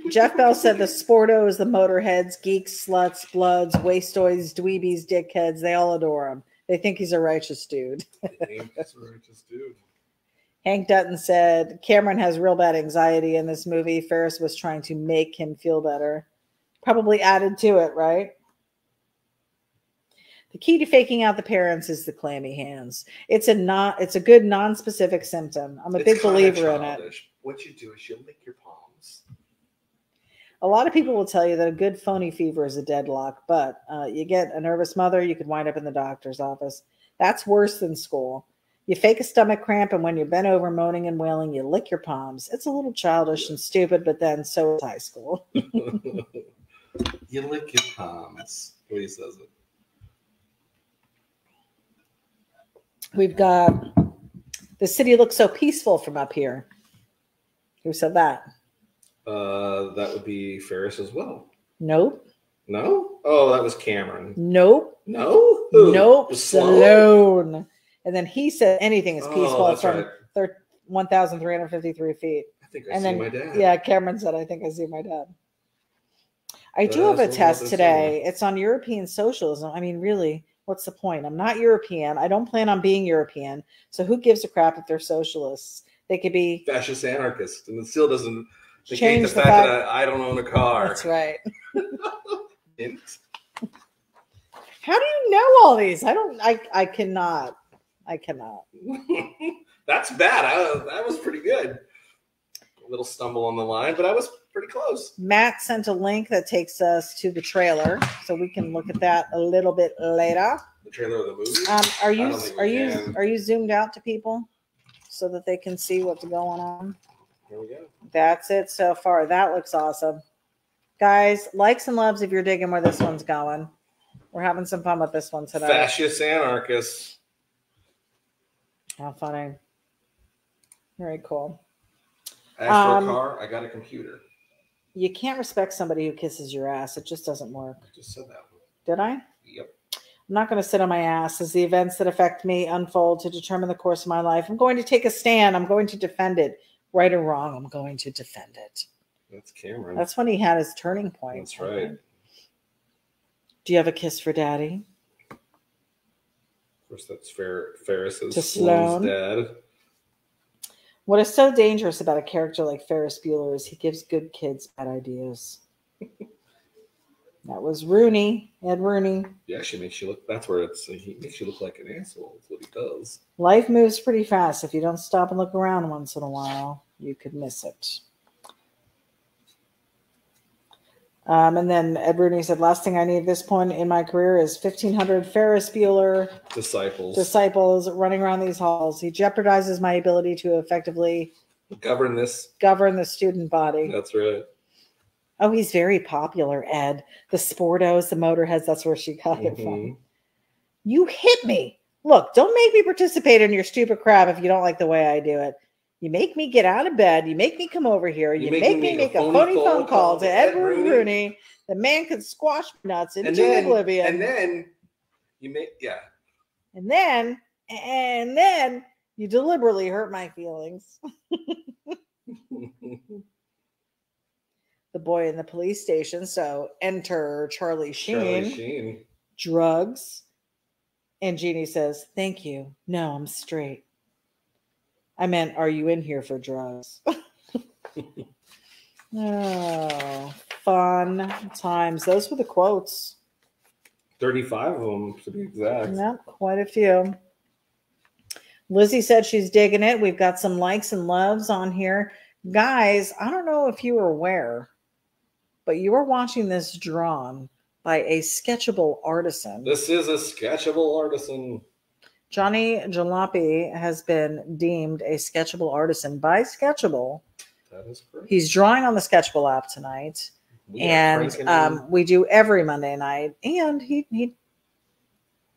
Jeff Bell said the Sportos, the motorheads, geeks, sluts, bloods, wastoids, dweebies, dickheads, they all adore him. They think he's a righteous dude. He's a righteous dude. Hank Dutton said Cameron has real bad anxiety in this movie. Ferris was trying to make him feel better. Probably added to it, right? The key to faking out the parents is the clammy hands. It's a good non-specific symptom. I'm a big believer in it. What you do is you lick your palms. A lot of people will tell you that a good phony fever is a deadlock, but you get a nervous mother, you could wind up in the doctor's office. That's worse than school. You fake a stomach cramp, and when you're bent over moaning and wailing, you lick your palms. It's a little childish and stupid, but then so is high school. You lick your palms. The way he says it. We've got the city looks so peaceful from up here. Who said that? That would be Ferris as well. Nope. No? Oh, that was Cameron. Nope. No? Who? Nope. Stallone. And then he said anything is peaceful from 1,353 feet. I think I see my dad. Yeah, Cameron said, I think I see my dad. I do have a test today. It's on European socialism. I mean, really, what's the point? I'm not European. I don't plan on being European. So who gives a crap if they're socialists? They could be fascist anarchists, and it still doesn't change the fact that I don't own a car. That's right. How do you know all these? I cannot. That's bad. That was pretty good. A little stumble on the line, but I was pretty close. Matt sent a link that takes us to the trailer, so we can look at that a little bit later. The trailer of the movie. Are you zoomed out to people so that they can see what's going on? Here we go. That's it so far. That looks awesome. Guys, likes and loves if you're digging where this one's going. We're having some fun with this one today. Fascist anarchists. How funny. Very cool. Asked for a car, I got a computer. You can't respect somebody who kisses your ass. It just doesn't work. I just said that. Did I? Yep. I'm not going to sit on my ass as the events that affect me unfold to determine the course of my life. I'm going to take a stand. I'm going to defend it. Right or wrong, I'm going to defend it. That's Cameron. That's when he had his turning point. That's right. Do you have a kiss for Daddy? Of course, that's Ferris's to Sloane. Dad. What is so dangerous about a character like Ferris Bueller is he gives good kids bad ideas. That was Rooney, Ed Rooney. He actually makes you look. That's where he makes you look like an asshole. That's what he does. Life moves pretty fast. If you don't stop and look around once in a while, you could miss it. And then Ed Rooney said, last thing I need at this point in my career is 1,500 Ferris Bueller disciples running around these halls. He jeopardizes my ability to effectively govern the student body. That's right. Oh, he's very popular, Ed. The Sportos, the motorheads, that's where she got it from. You hit me. Look, don't make me participate in your stupid crap if you don't like the way I do it. You make me get out of bed. You make me come over here. You make me make a phony phone call to Edward Rooney. The man could squash nuts into oblivion. And then you make, yeah. And then you deliberately hurt my feelings. The boy in the police station. So enter Charlie Sheen. Drugs. And Jeannie says, thank you. No, I'm straight. I meant, are you in here for drugs? Oh, fun times. Those were the quotes. 35 of them, to be exact. Yep, quite a few. Lizzie said she's digging it. We've got some likes and loves on here. Guys, I don't know if you were aware, but you are watching this drawn by a sketchable artisan. This is a sketchable artisan. Johnny Jalopy has been deemed a sketchable artisan by Sketchable. That is correct. He's drawing on the Sketchable app tonight. We do every Monday night. And he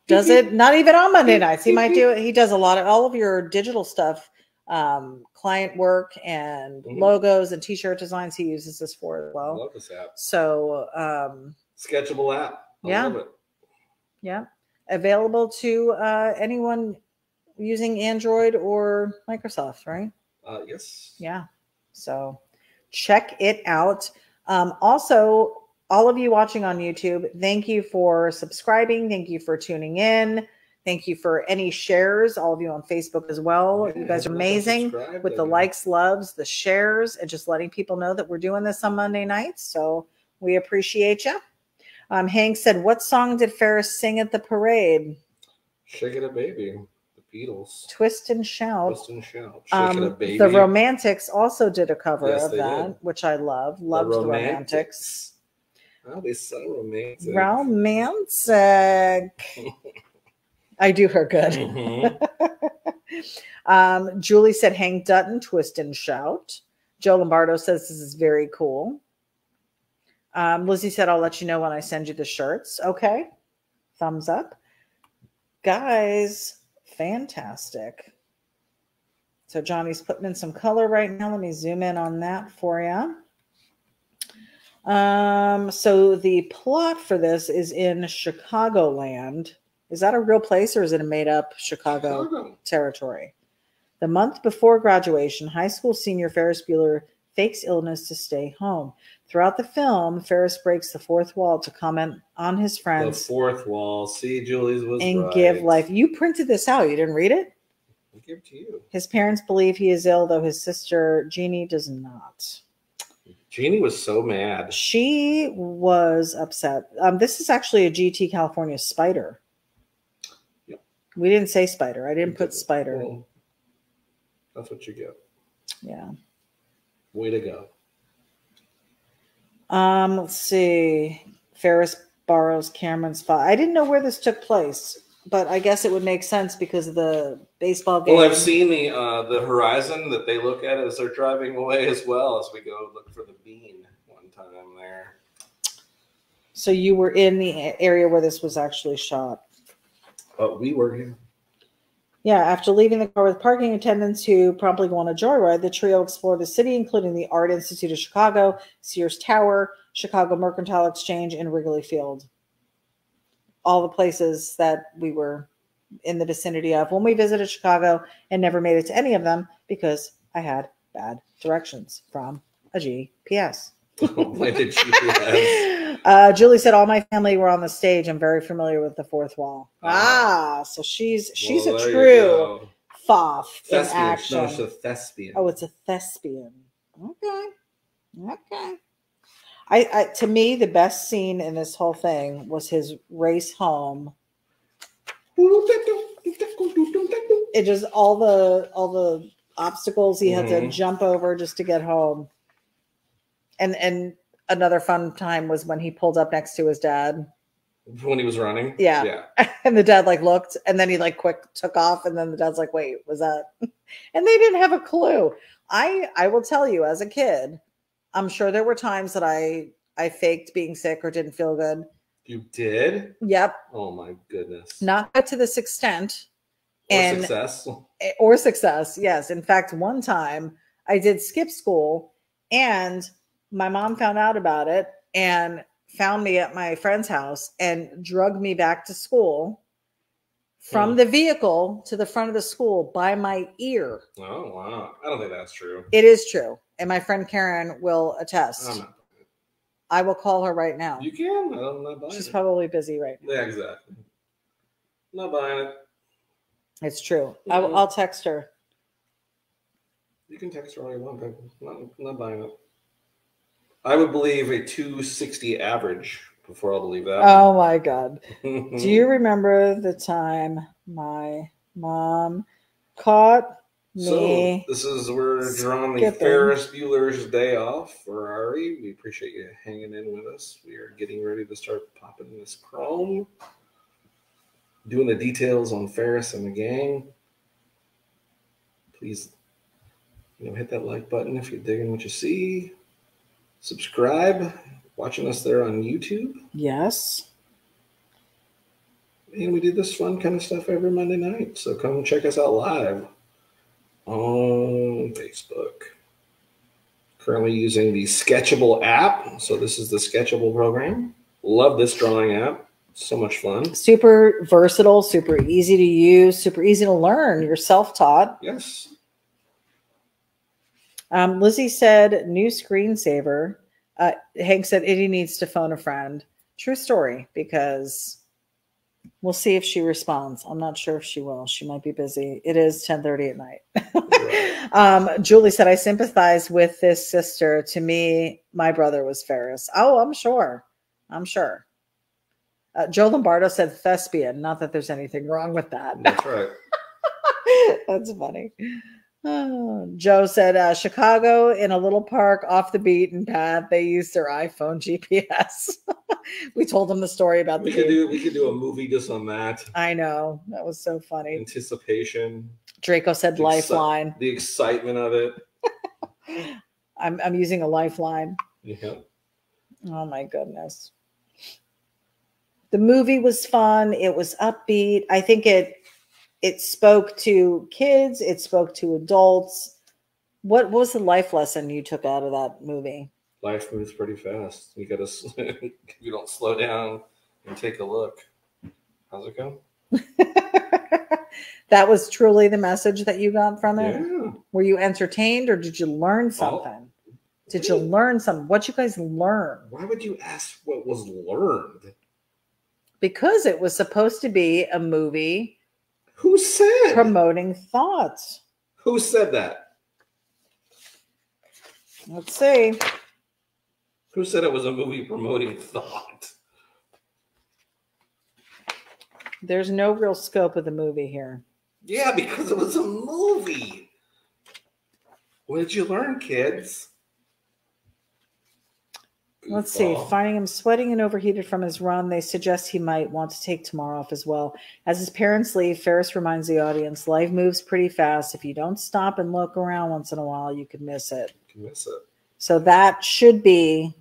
does it not even on Monday nights. He might do it. He does all of your digital stuff, client work and logos and t-shirt designs. He uses this for as well. I love this app. So Sketchable app. I love it. Yeah. available to anyone using Android or Microsoft, right? Yes. Yeah. So check it out. Also, all of you watching on YouTube, thank you for subscribing. Thank you for tuning in. Thank you for any shares, all of you on Facebook as well. Yeah, you guys are amazing with the likes, loves, the shares, and just letting people know that we're doing this on Monday nights. So we appreciate you. Hank said, what song did Ferris sing at the parade? Shake It Up Baby. The Beatles. Twist and Shout. Twist and Shout. Shake It Up Baby. The Romantics also did a cover of that, which I love. Loved the Romantics. Oh, they're so romantic. Romantic. I do her good. Mm-hmm. Julie said Hank Dutton, Twist and Shout. Joe Lombardo says this is very cool. Lizzie said, I'll let you know when I send you the shirts. Okay. Thumbs up. Guys, fantastic. So Johnny's putting in some color right now. Let me zoom in on that for you. So the plot for this is in Chicagoland. Is that a real place or is it a made-up Chicago territory? The month before graduation, high school senior Ferris Bueller fakes illness to stay home. Throughout the film, Ferris breaks the fourth wall to comment on his friends. The fourth wall. See, Julie's was and right. Give life. You printed this out. You didn't read it? I give it to you. His parents believe he is ill, though his sister, Jeannie, does not. Jeannie was so mad. She was upset. This is actually a GT California Spider. Yep. We didn't say Spider. I didn't put Spider. Well, that's what you get. Yeah. Way to go. Let's see. Ferris borrows Cameron's file. I didn't know where this took place, but I guess it would make sense because of the baseball game. Well, I've seen the horizon that they look at as they're driving away as well as we go look for the bean one time there. So you were in the area where this was actually shot. But we were here. Yeah, after leaving the car with parking attendants who promptly go on a joyride, the trio explored the city, including the Art Institute of Chicago, Sears Tower, Chicago Mercantile Exchange, and Wrigley Field. All the places that we were in the vicinity of when we visited Chicago and never made it to any of them because I had bad directions from a GPS. When did GPS? Julie said, all my family were on the stage. I'm very familiar with the fourth wall. So she's a true foff in action. No, it's a thespian. Oh, it's a thespian. Okay. I to me, the best scene in this whole thing was his race home. It just all the obstacles he had to jump over just to get home. And another fun time was when he pulled up next to his dad. When he was running? Yeah. And the dad looked and then he quick took off and then the dad's like, wait, was that? And they didn't have a clue. I will tell you, as a kid, I'm sure there were times that I faked being sick or didn't feel good. You did? Yep. Oh my goodness. Not to this extent. Or success. Yes. In fact, one time I did skip school and my mom found out about it and found me at my friend's house and drugged me back to school from the vehicle to the front of the school by my ear. Oh, wow. I don't think that's true. It is true. And my friend Karen will attest. I will call her right now. You can. I'm not buying She's probably busy right now. Yeah, exactly. I'm not buying it. It's true. I'll text her. You can text her all you want. I'm not buying it. I would believe a 260 average before I'll believe that. Oh my God. Do you remember the time my mom caught me? So we're drawing the Ferris Bueller's Day Off Ferrari. We appreciate you hanging in with us. We are getting ready to start popping this chrome. Doing the details on Ferris and the gang. Please, hit that like button if you're digging what you see. Subscribe, watching us there on YouTube. Yes. And we do this fun kind of stuff every Monday night. So come check us out live on Facebook. Currently using the Sketchable app. So this is the Sketchable program. Love this drawing app. So much fun. Super versatile, super easy to use, super easy to learn. You're self-taught. Yes. Lizzie said, new screensaver. Hank said, Itty needs to phone a friend. True story, because we'll see if she responds. I'm not sure if she will. She might be busy. It is 10:30 at night. Right. Julie said, I sympathize with this sister. To me, my brother was Ferris. Oh, I'm sure. I'm sure. Joe Lombardo said thespian. Not that there's anything wrong with that. That's right. That's funny. Oh, Joe said, Chicago in a little park off the beaten path. They used their iPhone GPS. We told them the story about we could do a movie just on that. I know. That was so funny. Anticipation. Draco said lifeline. The excitement of it. I'm using a lifeline. Yeah. Oh my goodness. The movie was fun. It was upbeat. I think it spoke to kids. It spoke to adults. What was the life lesson you took out of that movie? Life moves pretty fast. You you don't slow down and take a look. How's it go? That was truly the message that you got from it? Yeah. Were you entertained or did you learn something? Did you learn something? What you guys learn? Why would you ask what was learned? Because it was supposed to be a movie. Who said? Promoting thoughts. Who said that? Let's see. Who said it was a movie promoting thought? There's no real scope of the movie here. Yeah, because it was a movie. What did you learn, kids? Let's see. Finding him sweating and overheated from his run, they suggest he might want to take tomorrow off as well. As his parents leave, Ferris reminds the audience, life moves pretty fast. If you don't stop and look around once in a while, you could miss it. So that should be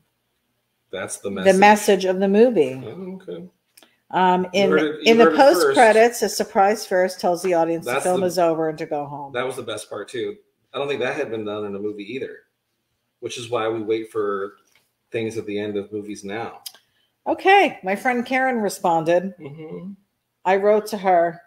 the message of the movie. Oh, okay. In the post credits, a surprise Ferris tells the audience the film is over and to go home. That was the best part too. I don't think that had been done in a movie either, which is why we wait for things at the end of movies now. Okay, my friend Karen responded. Mm-hmm. I wrote to her,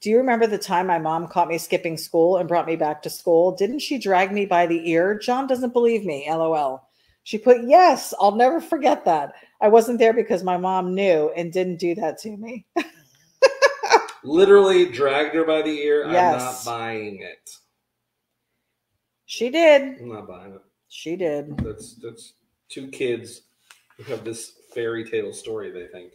do you remember the time my mom caught me skipping school and brought me back to school? Didn't she drag me by the ear? John doesn't believe me, LOL. She put, yes, I'll never forget that. I wasn't there because my mom knew and didn't do that to me. Literally dragged her by the ear. Yes. I'm not buying it. She did. I'm not buying it. She did. That's two kids who have this fairy tale story, they think.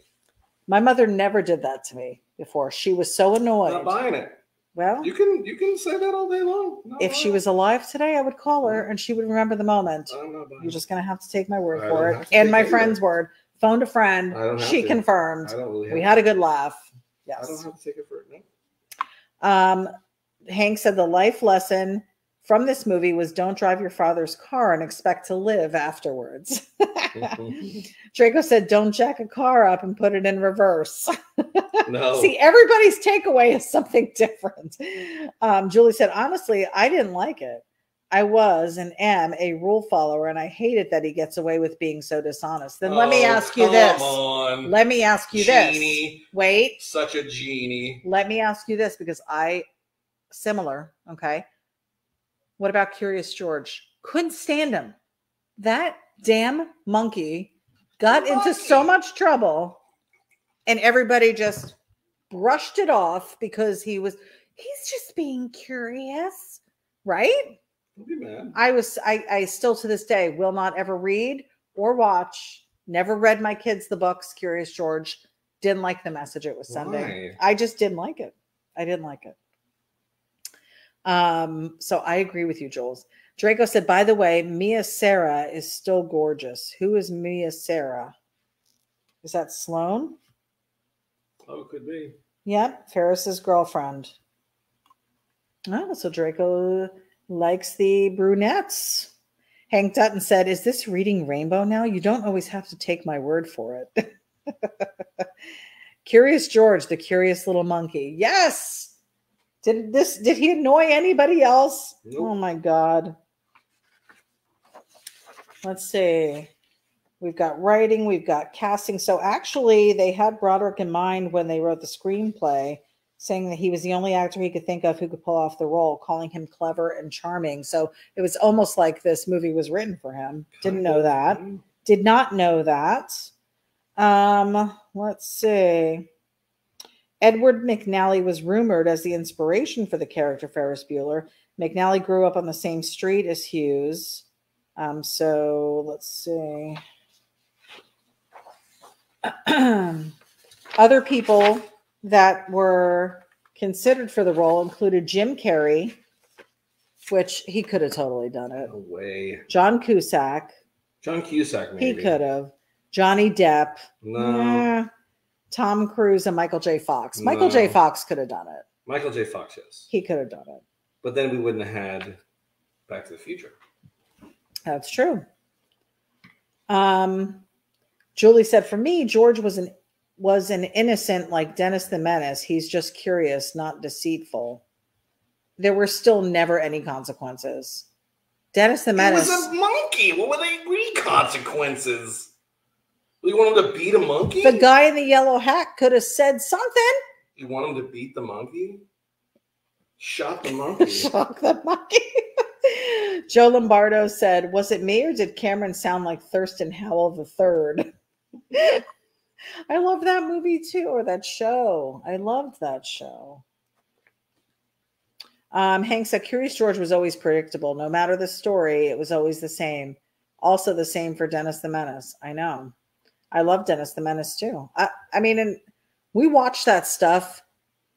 My mother never did that to me before. She was so annoyed. Not buying it. Well, you can say that all day long. If she was alive today, I would call her and she would remember the moment. I'm not buying You're just going to have to take my word I for don't it. have to And take my it friend's either. word. Phoned a friend. I don't have She to. confirmed. I don't really have We to. had a good laugh. Yes. I don't have to take it for it. No. Hank said the life lesson from this movie was don't drive your father's car and expect to live afterwards. Draco said don't jack a car up and put it in reverse. No. See, everybody's takeaway is something different. Julie said, honestly, I didn't like it. I was and am a rule follower, and I hate it that he gets away with being so dishonest. Then let me ask you this. Let me ask you this. Wait. Such a genie. Let me ask you this, because similar, okay? What about Curious George? Couldn't stand him. That damn monkey got into so much trouble, and everybody just brushed it off because he's just being curious, right? Don't be mad. I still to this day will not ever read or watch, never read my kids the books, Curious George. Didn't like the message it was sending. Why? I just didn't like it. I didn't like it. So I agree with you, Jules. Draco said, by the way, Mia Sarah is still gorgeous. Who is Mia Sarah? Is that Sloane? Oh, it could be. Yep, Ferris's girlfriend. Oh, so Draco likes the brunettes. Hank Dutton said, is this reading Rainbow now? You don't always have to take my word for it. Curious George, the curious little monkey. Yes. Did he annoy anybody else? Nope. Oh my God. Let's see. We've got writing, we've got casting. So actually, they had Broderick in mind when they wrote the screenplay, saying that he was the only actor he could think of who could pull off the role, calling him clever and charming. So it was almost like this movie was written for him. Didn't know that. Did not know that. Let's see. Edward McNally was rumored as the inspiration for the character Ferris Bueller. McNally grew up on the same street as Hughes. So let's see. Other people that were considered for the role included Jim Carrey, which he could have totally done it. No way. John Cusack. John Cusack, maybe. He could have. Johnny Depp. No. Yeah. Tom Cruise and Michael J. Fox. Michael J. Fox could have done it. Michael J. Fox, yes. He could have done it. But then we wouldn't have had Back to the Future. That's true. Julie said, for me, George was an innocent like Dennis the Menace. He's just curious, not deceitful. There were still never any consequences. Dennis the Menace. He was a monkey. What were the consequences? You want him to beat a monkey? The guy in the yellow hat could have said something. You want him to beat the monkey? Shot the monkey. Shot the monkey. Joe Lombardo said, was it me or did Cameron sound like Thurston Howell III? I love that movie too, or that show. I loved that show. Hank said, Curious George was always predictable. No matter the story, it was always the same. Also the same for Dennis the Menace. I know. I love Dennis the Menace too. I mean, and we watched that stuff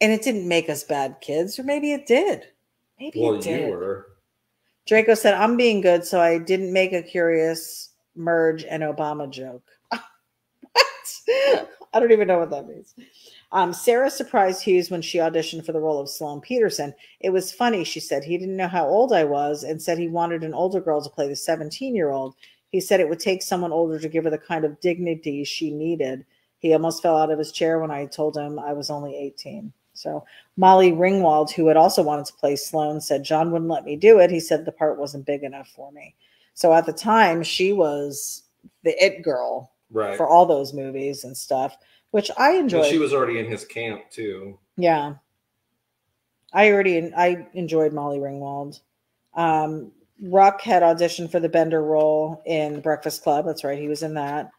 and it didn't make us bad kids, or maybe it did. Maybe it did. You were. Draco said, I'm being good, so I didn't make a Curious Merge and Obama joke. What? I don't even know what that means. Sarah surprised Hughes when she auditioned for the role of Sloane Peterson. It was funny, she said. He didn't know how old I was and said he wanted an older girl to play the 17-year-old. He said it would take someone older to give her the kind of dignity she needed. He almost fell out of his chair when I told him I was only 18. So Molly Ringwald, who had also wanted to play Sloane, said John wouldn't let me do it. He said the part wasn't big enough for me. So at the time, she was the it girl for all those movies and stuff, which I enjoyed. Well, she was already in his camp too. Yeah. I enjoyed Molly Ringwald. Ruck had auditioned for the Bender role in The Breakfast Club. That's right. He was in that.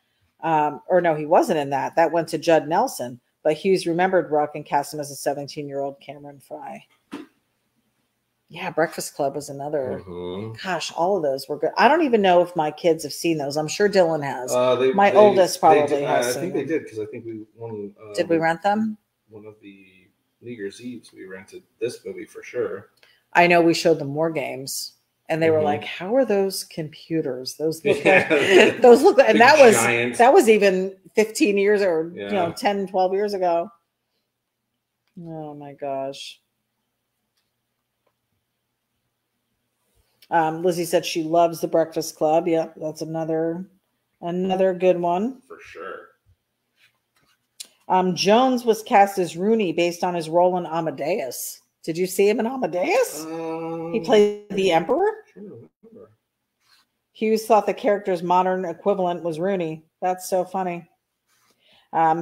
Or no, he wasn't in that. That went to Judd Nelson. But Hughes remembered Ruck and cast him as a 17-year-old Cameron Fry. Yeah, Breakfast Club was another. Gosh, all of those were good. I don't even know if my kids have seen those. I'm sure Dylan has. My oldest probably has. I think they did, because I think we won. Did we rent them? One of the New Year's Eves, we rented this movie for sure. I know we showed them War Games. And they were like, "How are those computers? Those look like those look." And that was even 15 years or 10, 12 years ago. Oh my gosh. Lizzie said she loves The Breakfast Club. Yeah, that's another good one for sure. Jones was cast as Rooney based on his role in Amadeus. Did you see him in Amadeus? He played the Emperor. Hughes thought the character's modern equivalent was Rooney. That's so funny.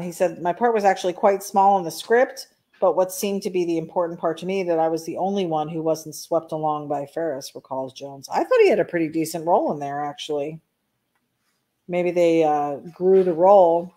He said, my part was actually quite small in the script, but what seemed to be the important part to me, that I was the only one who wasn't swept along by Ferris, recalls Jones. I thought he had a pretty decent role in there, actually. Maybe they grew the role.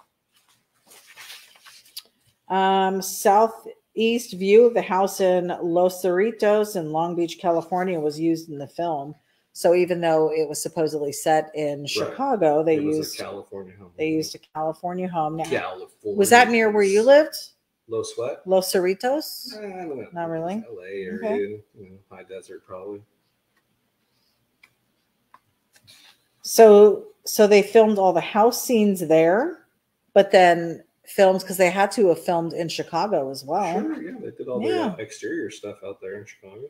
Southeast view of the house in Los Cerritos in Long Beach, California was used in the film. So even though it was supposedly set in Chicago, they used a California home. They used a California home. Now, California. Was that near where you lived? Los what? Los Cerritos? I don't know. Not really. LA area, high desert probably. So they filmed all the house scenes there, but then filmed, because they had to have filmed in Chicago as well. Sure, yeah, they did all the exterior stuff out there in Chicago.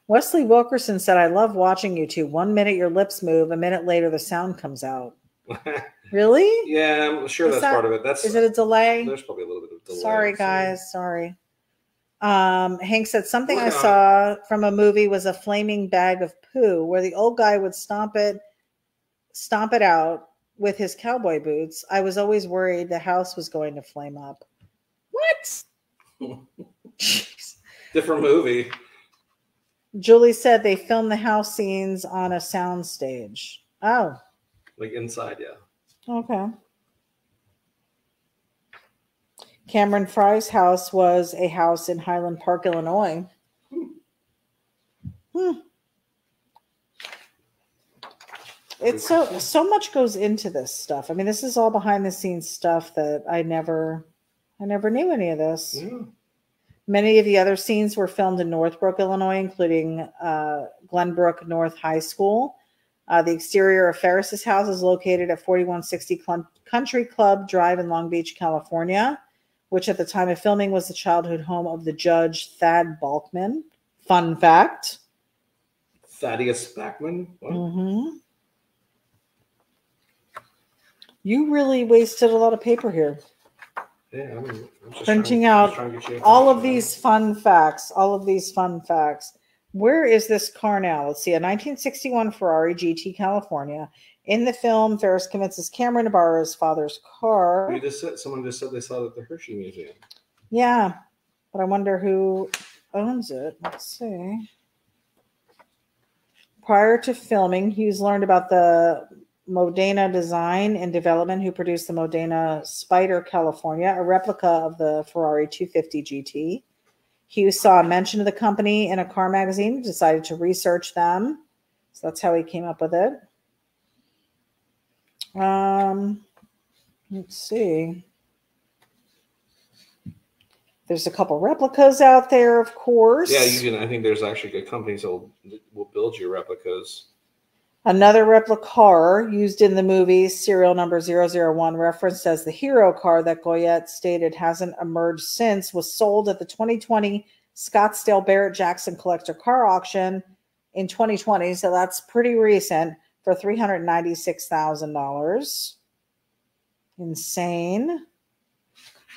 Wesley Wilkerson said, I love watching you two. 1 minute your lips move, a minute later the sound comes out. Really? Yeah, I'm sure that's part of it. Is it a delay? There's probably a little bit of delay. Sorry, guys. Sorry. Hank said, something I saw from a movie was a flaming bag of poo where the old guy would stomp it stomp it out with his cowboy boots, I was always worried the house was going to flame up. What? Jeez. Different movie. Julie said they filmed the house scenes on a sound stage. Oh. Like inside, yeah. Okay. Cameron Fry's house was a house in Highland Park, Illinois. It's so much goes into this stuff. I mean, this is all behind the scenes stuff that I never knew any of this. Yeah. Many of the other scenes were filmed in Northbrook, Illinois, including Glenbrook North High School. The exterior of Ferris's house is located at 4160 Country Club Drive in Long Beach, California, which at the time of filming was the childhood home of the judge Thad Balkman. Fun fact. Thaddeus Backman? Mm-hmm. You really wasted a lot of paper here. Yeah, I'm just printing out all of these fun facts. All of these fun facts. Where is this car now? Let's see. A 1961 Ferrari GT California. In the film, Ferris convinces Cameron to borrow his father's car. Someone just said they saw it at the Hershey Museum. Yeah, but I wonder who owns it. Let's see. Prior to filming, Hughes learned about the Modena Design and Development, who produced the Modena Spider California, a replica of the Ferrari 250 GT. Hughes saw a mention of the company in a car magazine, decided to research them. So that's how he came up with it. Let's see. There's a couple replicas out there, of course. Yeah, you can. I think there's actually good companies that will build you replicas. Another replica car used in the movie, serial number 001, referenced as the hero car that Goyette stated hasn't emerged since, was sold at the 2020 Scottsdale Barrett-Jackson Collector Car Auction in 2020, so that's pretty recent, for $396,000. Insane.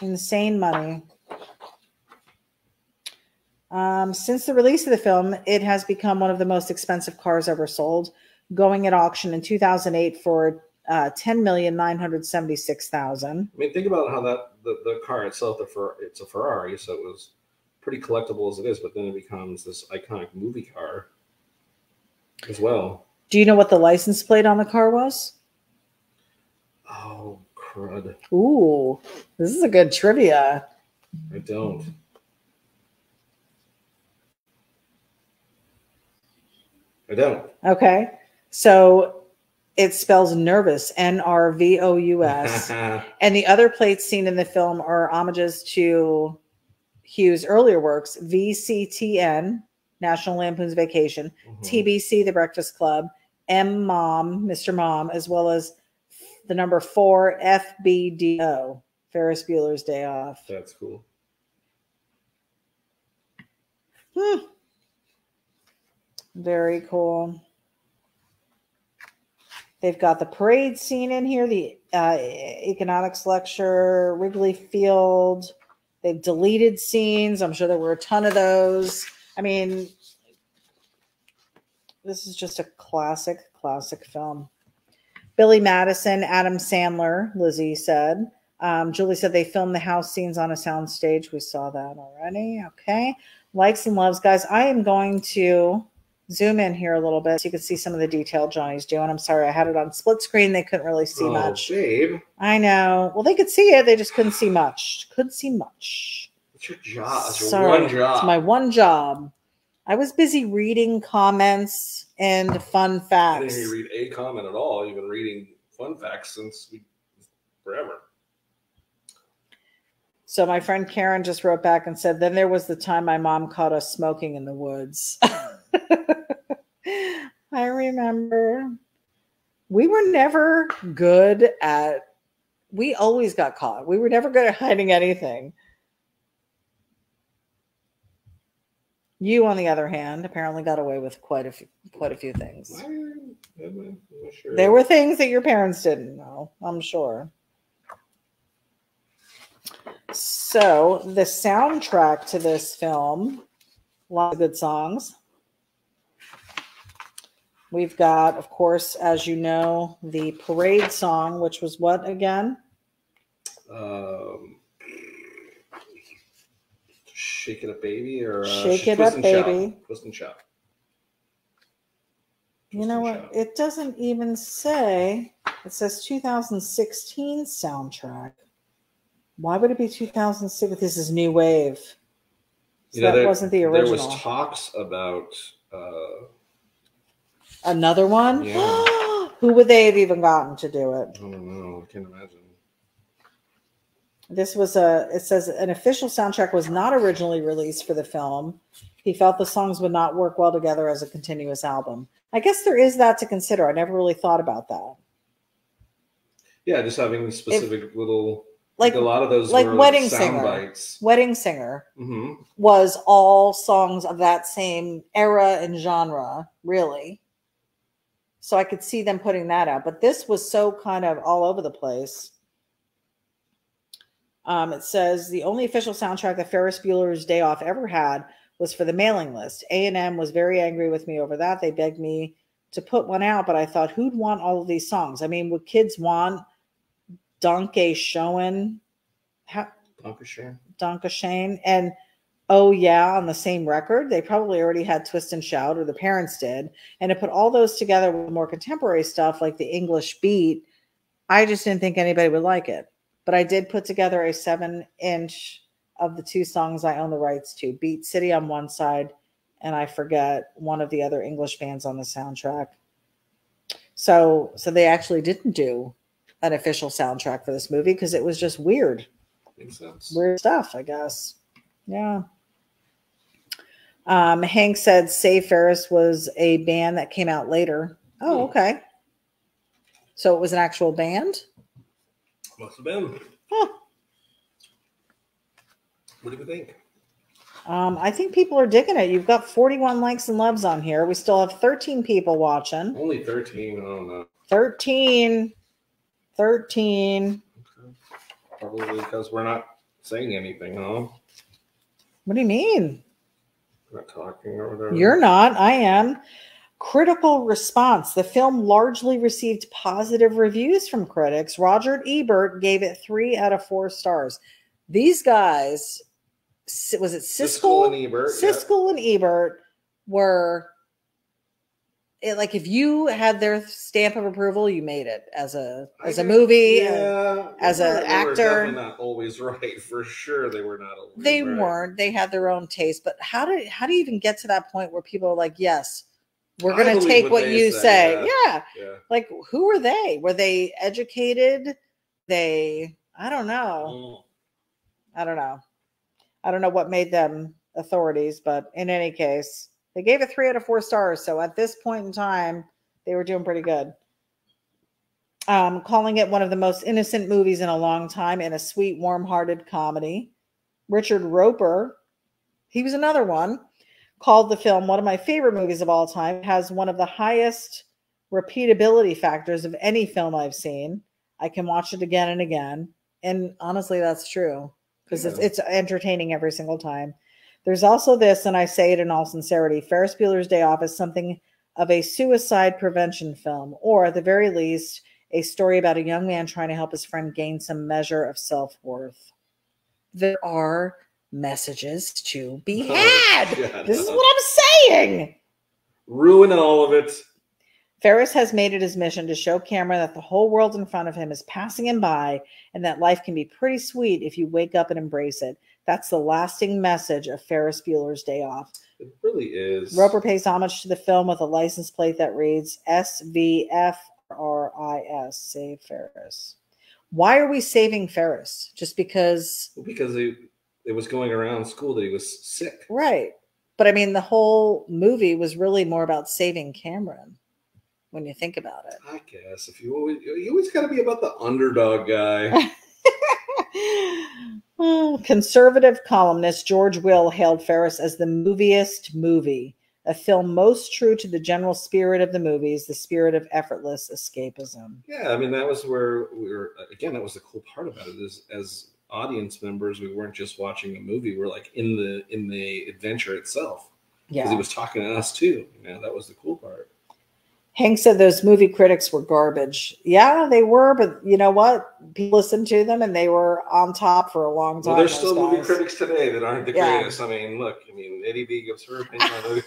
Insane money. Since the release of the film, it has become one of the most expensive cars ever sold, going at auction in 2008 for $10,976,000. I mean, think about how the car itself, it's a Ferrari, so it was pretty collectible as it is, but then it becomes this iconic movie car as well. Do you know what the license plate on the car was? Oh, crud. Ooh, this is a good trivia. I don't. Okay. So it spells nervous, N-R-V-O-U-S. And the other plates seen in the film are homages to Hughes' earlier works, VCTN, National Lampoon's Vacation, TBC, The Breakfast Club, M Mom, Mr. Mom, as well as the number 4 FBDO, Ferris Bueller's Day Off. That's cool. Very cool. They've got the parade scene in here, the economics lecture, Wrigley Field. They've deleted scenes. I'm sure there were a ton of those. I mean, this is just a classic film. Billy Madison, Adam Sandler, Lizzie said. Julie said they filmed the house scenes on a soundstage. We saw that already. Okay. Likes and loves, guys. I am going to zoom in here a little bit so you can see some of the detail Johnny's doing. I'm sorry, I had it on split screen. They couldn't really see much. Babe. I know. Well, they could see it. They just couldn't see much. It's your job. It's your one job. It's my one job. I was busy reading comments and fun facts. I didn't even read a comment at all. You've been reading fun facts since forever. So my friend Karen just wrote back and said, then there was the time my mom caught us smoking in the woods. I remember. We were never good at, we always got caught. We were never good at hiding anything. You, on the other hand, apparently got away with quite a few things. Sure. There were things that your parents didn't know, I'm sure. So the soundtrack to this film, a lot of good songs. We've got, of course, as you know, the parade song, which was what again? Shake It Up Baby or Shake It Up Baby. Twist and Shout. You know what? It doesn't even say. It says 2016 soundtrack. Why would it be 2006? This is New Wave. So that wasn't the original. There was talks about another one. Yeah. Who would they have even gotten to do it? I don't know. I can't imagine. This was it says an official soundtrack was not originally released for the film. He felt the songs would not work well together as a continuous album. I guess there is that to consider. I never really thought about that. Yeah, just having specific little, like a lot of those like Wedding sound Singer. bites. Wedding Singer was all songs of that same era and genre, really. So I could see them putting that out. But this was so kind of all over the place. It says the only official soundtrack that Ferris Bueller's Day Off ever had was for the mailing list. A&M was very angry with me over that. They begged me to put one out, but I thought, who'd want all of these songs? I mean, would kids want Donkey Showin'? Donkey Shane and Oh Yeah on the same record? They probably already had Twist and Shout, or the parents did. And to put all those together with more contemporary stuff like the English Beat, I just didn't think anybody would like it. But I did put together a 7-inch of the two songs I own the rights to. Beat City on one side, and I forget one of the other English bands on the soundtrack. So they actually didn't do an official soundtrack for this movie because it was just weird. Makes sense. Weird stuff, I guess. Yeah. Hank said Save Ferris was a band that came out later. Oh, okay. So it was an actual band? Must have been. Huh. What do you think? I think people are digging it. You've got 41 likes and loves on here. We still have 13 people watching. Only 13. I don't know. 13. Okay. Probably because we're not saying anything, huh? What do you mean? We're not talking or whatever. You're not. I am. Critical response. The film largely received positive reviews from critics. Roger Ebert gave it 3 out of 4 stars. These guys, was it Siskel and Ebert? Siskel and Ebert were, like, if you had their stamp of approval, you made it as a movie, as an actor. Were definitely not always right, for sure. They were not always. They weren't. They had their own taste. But how do you even get to that point where people are like, yes, we're going to take what you say? Yeah. Like, who were they? Were they educated? I don't know. I don't know what made them authorities, but in any case, they gave it 3 out of 4 stars. So at this point in time, they were doing pretty good. Calling it one of the most innocent movies in a long time and a sweet, warm-hearted comedy. Richard Roper, he was another one, called the film one of my favorite movies of all time. It has one of the highest repeatability factors of any film I've seen. I can watch it again and again. And honestly, that's true because it's entertaining every single time. There's also this, and I say it in all sincerity, Ferris Bueller's Day Off is something of a suicide prevention film, or at the very least, a story about a young man trying to help his friend gain some measure of self-worth. There are messages to be had. This is what I'm saying. Ruining all of it. Ferris has made it his mission to show Cameron that the whole world in front of him is passing him by and that life can be pretty sweet if you wake up and embrace it. That's the lasting message of Ferris Bueller's Day Off. It really is. Roper pays homage to the film with a license plate that reads SVFRIS, Save Ferris. Why are we saving Ferris? Just because? Because it was going around school that he was sick. Right. But I mean, the whole movie was really more about saving Cameron when you think about it. I guess if you always got to be about the underdog guy. Conservative columnist George Will hailed Ferris as the moviest movie, a film most true to the general spirit of the movies, the spirit of effortless escapism. Yeah, I mean, that was where we were, again, that was the cool part about it, is as audience members, we weren't just watching a movie, we're like in the adventure itself. Yeah. Because he was talking to us too. You know, that was the cool part. Hank said those movie critics were garbage. Yeah, they were, but you know what? People listened to them and they were on top for a long time. Well, there's still movie critics today that aren't the greatest. I mean, look, ity-B gives her opinion on movies.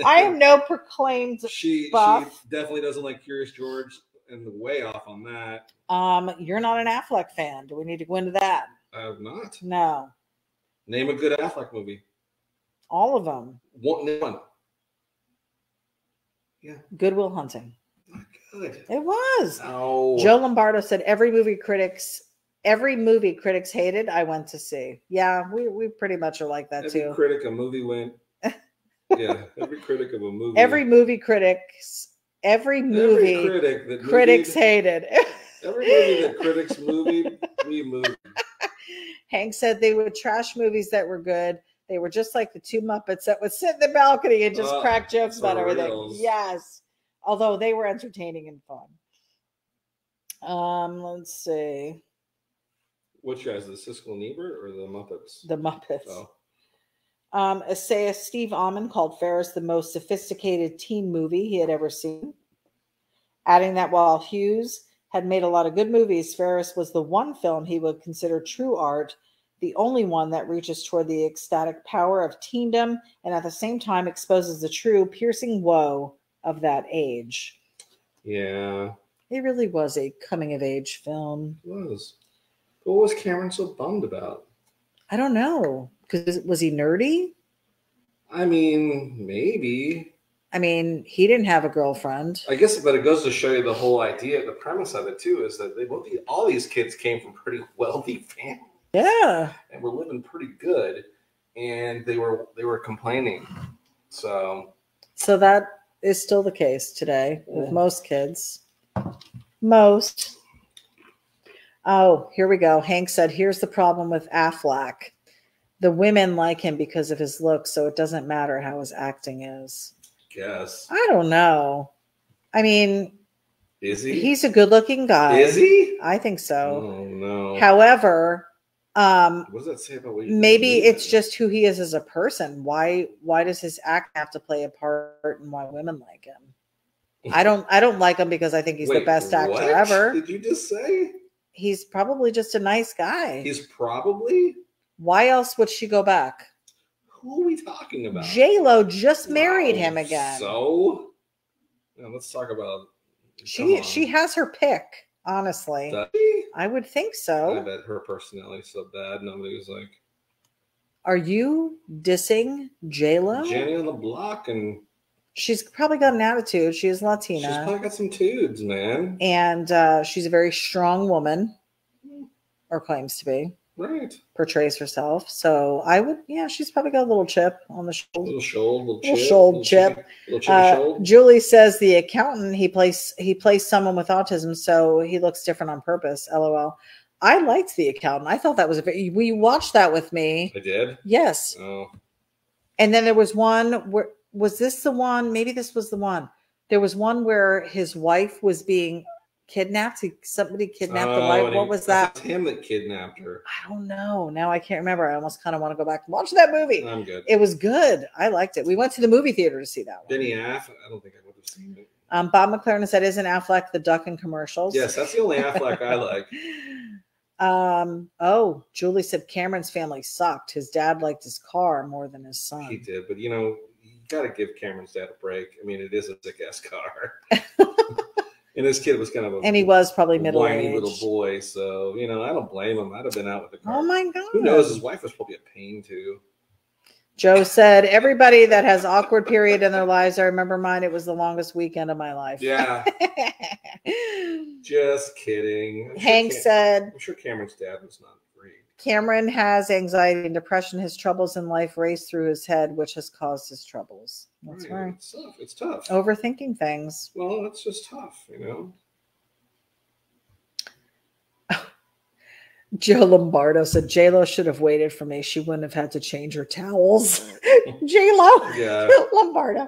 I am no proclaimed buff. She definitely doesn't like Curious George and way off on that. You're not an Affleck fan. Do we need to go into that? I have not. No. Name a good Affleck movie. All of them. One. Yeah. Good Will Hunting. Not good. It was. No. Joe Lombardo said every movie critics hated, I went to see. Yeah, we pretty much are like that too. Every critic a movie went. Yeah, every critic of a movie. Every movie critic that critics hated. Every movie that critics movied, we moved. Hank said they would trash movies that were good. They were just like the two Muppets that would sit in the balcony and just crack jokes about everything. Reals. Yes. Although they were entertaining and fun. Let's see. Which guys, the Siskel and Ebert or the Muppets? The Muppets. Oh. Essayist Steve Almond called Ferris the most sophisticated teen movie he had ever seen. Adding that while Hughes had made a lot of good movies, Ferris was the one film he would consider true art, the only one that reaches toward the ecstatic power of teendom and at the same time exposes the true piercing woe of that age. Yeah. It really was a coming-of-age film. It was. But what was Cameron so bummed about? I don't know. Because was he nerdy? I mean, maybe. I mean, he didn't have a girlfriend. I guess, but it goes to show you the whole idea, the premise of it too, is that all these kids came from pretty wealthy families. Yeah. And were living pretty good, and they were complaining. So that is still the case today with most kids. Most. Oh, here we go. Hank said, here's the problem with Affleck. The women like him because of his looks, so it doesn't matter how his acting is. Guess. I don't know. I mean, is he? He's a good-looking guy. Is he? I think so. Oh, no. However, what does that say about what you maybe it's just who he is as a person. Why does his act have to play a part in why women like him? I don't like him because I think he's the best actor ever. Did you just say? He's probably just a nice guy. He's probably? Why else would she go back? Who are we talking about? J-Lo just married him again. So? Now let's talk about... She has her pick, honestly. Does she? I would think so. I bet her personality's so bad, nobody was like... Are you dissing J-Lo? Jenny on the block, and... She's probably got an attitude. She is Latina. She's probably got some tudes, man. And she's a very strong woman, or claims to be. Right. Portrays herself. So I would, she's probably got a little chip on the shoulder. Little chip. Julie says the accountant, he plays someone with autism, so he looks different on purpose. LOL. I liked The Accountant. I thought that was we watched that with me. I did? Yes. Oh. And then there was one where, was this the one? Maybe this was the one. There was one where his wife was being kidnapped. Somebody kidnapped the wife. What was that? It's him that kidnapped her. I don't know. Now I can't remember. I almost kind of want to go back and watch that movie. I'm good. It was good. I liked it. We went to the movie theater to see that one. Benny Aff? I don't think I would have seen it. Bob McLaren said, isn't Affleck the duck in commercials? Yes, that's the only Affleck I like. Oh, Julie said Cameron's family sucked. His dad liked his car more than his son. He did, but you got to give Cameron's dad a break. I mean, it is a sick-ass car. And this kid was kind of and he was probably middle-aged. Whiny little boy, so, I don't blame him. I'd have been out with the car. Oh, my God. Who knows? His wife was probably a pain, too. Joe said, everybody that has awkward period in their lives, I remember mine. It was the longest weekend of my life. Yeah. Just kidding. Hank said, I'm sure Cameron's dad was not great. Cameron has anxiety and depression. His troubles in life race through his head, which has caused his troubles. That's right. It's tough. Overthinking things. Well, it's just tough, Joe Lombardo said, J-Lo should have waited for me. She wouldn't have had to change her towels. J-Lo. Yeah. Lombardo.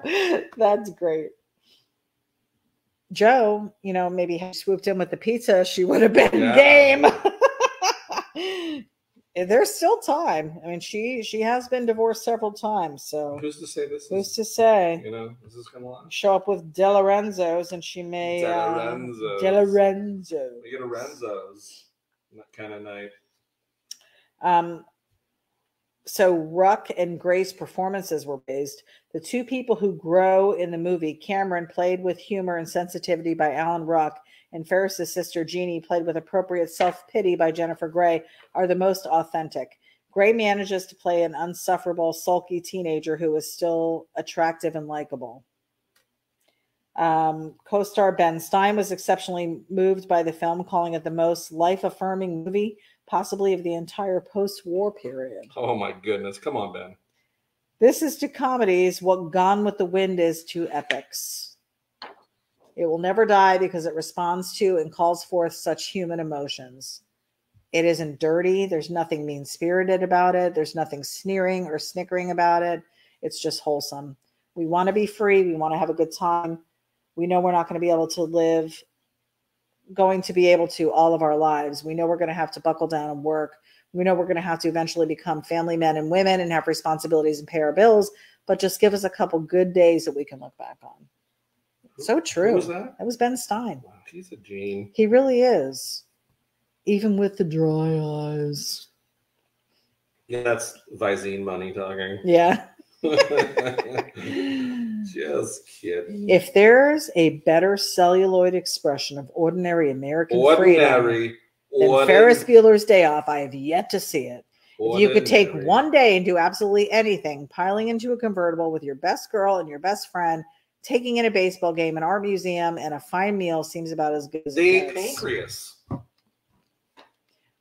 That's great. Joe, maybe had swooped in with the pizza. She would have been game. There's still time. I mean, she has been divorced several times, so who's to say this? Who's to say? You know, is this gonna last? Show up with De Lorenzo's, and she may De Lorenzo. We get a Renzo's that kind of night. So Ruck and Grace's performances were praised. The two people who grow in the movie, Cameron, played with humor and sensitivity by Alan Ruck, and Ferris's sister Jeannie, played with appropriate self-pity by Jennifer Grey, are the most authentic. Grey manages to play an unsufferable, sulky teenager who is still attractive and likable. Co-star Ben Stein was exceptionally moved by the film, calling it the most life-affirming movie possibly of the entire post-war period. Oh my goodness. Come on, Ben. This is to comedies what Gone with the Wind is to epics. It will never die because it responds to and calls forth such human emotions. It isn't dirty. There's nothing mean-spirited about it. There's nothing sneering or snickering about it. It's just wholesome. We want to be free. We want to have a good time. We know we're not going to be able to live all of our lives. We know we're going to have to buckle down and work. We know we're going to have to eventually become family men and women and have responsibilities and pay our bills, but just give us a couple good days that we can look back on. So true. Who was that? That was Ben Stein. Wow, he's a gene. He really is. Even with the dry eyes. Yeah, that's Visine money talking. Yeah. Just kidding. If there's a better celluloid expression of ordinary American freedom than Ferris Bueller's Day Off, I have yet to see it. If you could take one day and do absolutely anything, piling into a convertible with your best girl and your best friend, taking in a baseball game, an art museum, and a fine meal seems about as good as it gets. The pancreas.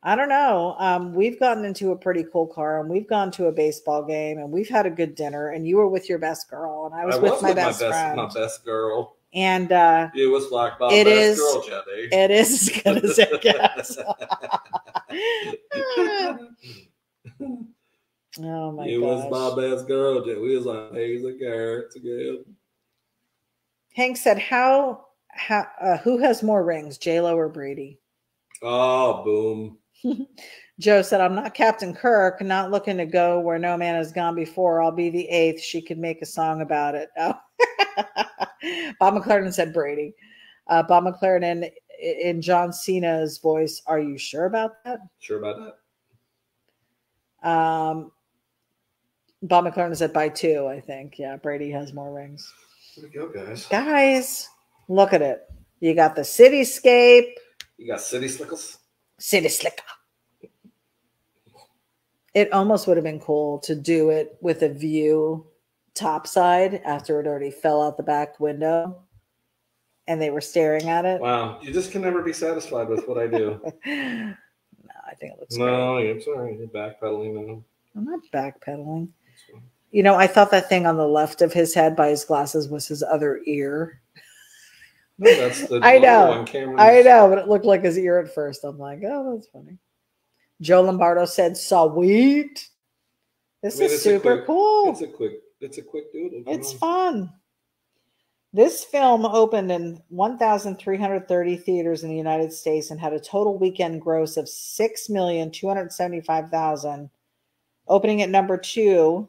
I don't know. We've gotten into a pretty cool car, and we've gone to a baseball game, and we've had a good dinner, and you were with your best girl, and I was with my best friend. My best girl. And it was like my best girl, Jenny. It is as good as it gets. Oh my god! It was my best girl, Jenny. We was like eggs and carrots again. Hank said, who has more rings, J-Lo or Brady? Oh, boom. Joe said, I'm not Captain Kirk, not looking to go where no man has gone before. I'll be the 8th. She could make a song about it. Oh. Bob McLaren said Brady. Bob McLaren in John Cena's voice, are you sure about that? Sure about that? Bob McLaren said by 2, I think. Yeah, Brady has more rings. There we go, guys. Guys, look at it. You got the cityscape. You got City Slickles? City Slicker. It almost would have been cool to do it with a view topside after it already fell out the back window and they were staring at it. Wow. You just can never be satisfied with what I do. No, I think it looks great. No, I'm sorry. You're backpedaling now. I'm not backpedaling. You know, I thought that thing on the left of his head by his glasses was his other ear. No, that's the I know, one. I know, but it looked like his ear at first. I'm like, oh, that's funny. Joe Lombardo said, "Sweet." This is super cool. It's a quick doodle. It's fun. This film opened in 1,330 theaters in the United States and had a total weekend gross of $6,275,000. Opening at number 2.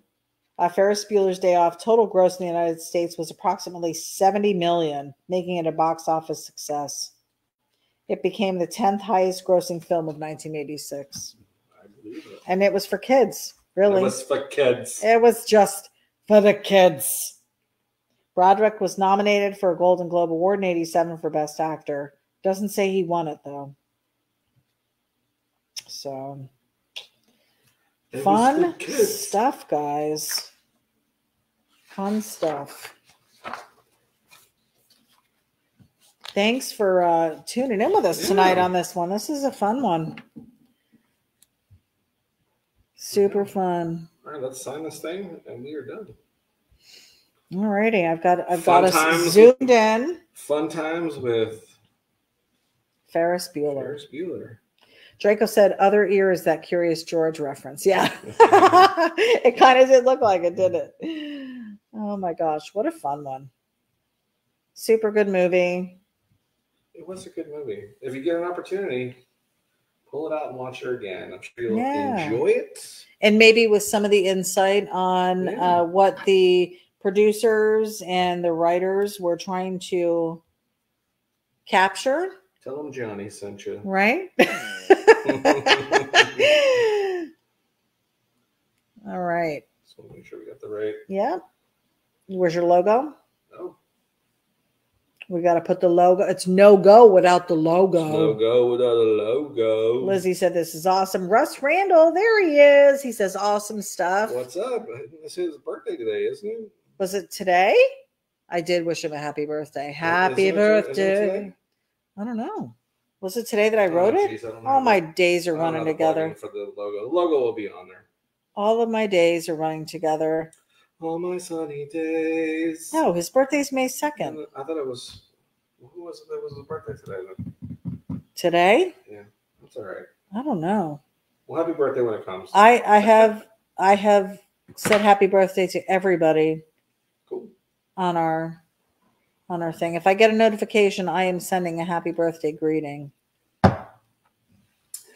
Ferris Bueller's Day Off total gross in the United States was approximately $70 million, making it a box office success. It became the 10th highest grossing film of 1986. I believe it. And it was for kids, really. It was for kids. It was just for the kids. Broderick was nominated for a Golden Globe Award in 1987 for Best Actor. Doesn't say he won it, though. So, fun stuff, guys. Fun stuff. Thanks for tuning in with us tonight on this one. This is a fun one. Super fun. All right, let's sign this thing and we are done. All righty. I've got us zoomed in. Fun times with Ferris Bueller. Draco said, other ear is that Curious George reference. Yeah. It kind of did look like it, didn't it? Oh my gosh. What a fun one. Super good movie. It was a good movie. If you get an opportunity, pull it out and watch her again. I'm sure you'll enjoy it. And maybe with some of the insight on what the producers and the writers were trying to capture. Tell them Johnny sent you. Right? All right. So make sure we got the right. Yeah. Where's your logo? Oh. We got to put the logo. It's no go without the logo. It's no go without a logo. Lizzie said this is awesome. Russ Randall, there he is. He says awesome stuff. What's up? It's his birthday today, isn't it? Was it today? I did wish him a happy birthday. Happy birthday. I don't know. Was it today that I wrote it? Geez, all my days are running together. For the logo. The logo will be on there. All of my days are running together. All my sunny days. No, his birthday's May 2nd. I thought it was. Who was it that was his birthday today? Then? Today? Yeah, that's all right. I don't know. Well, happy birthday when it comes. I have said happy birthday to everybody. Cool. On our thing. If I get a notification, I am sending a happy birthday greeting.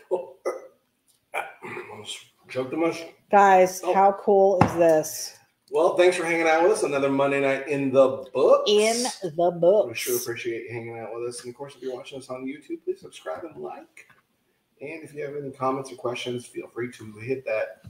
Well, almost choked too much. Guys, how cool is this? Well, thanks for hanging out with us. Another Monday night in the books. In the books. We sure appreciate you hanging out with us. And of course, if you're watching us on YouTube, please subscribe and like. And if you have any comments or questions, feel free to hit that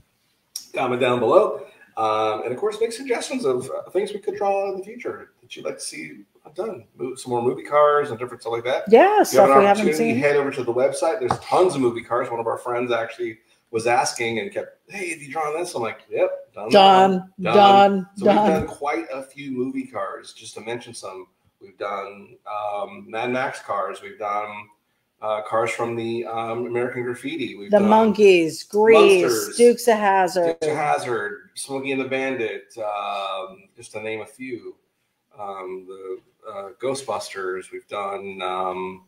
comment down below. And of course, make suggestions of things we could draw in the future that you'd like to see done. Some more movie cars and different stuff like that. Yeah, stuff we haven't seen. Head over to the website. There's tons of movie cars. One of our friends actually was asking and kept, hey, have you drawn this? I'm like, yep, done. So we've done quite a few movie cars. Just to mention some, we've done Mad Max cars. We've done cars from the American Graffiti. We've done Monkeys, Grease, Dukes of Hazzard, Smokey and the Bandit, just to name a few. The Ghostbusters. We've done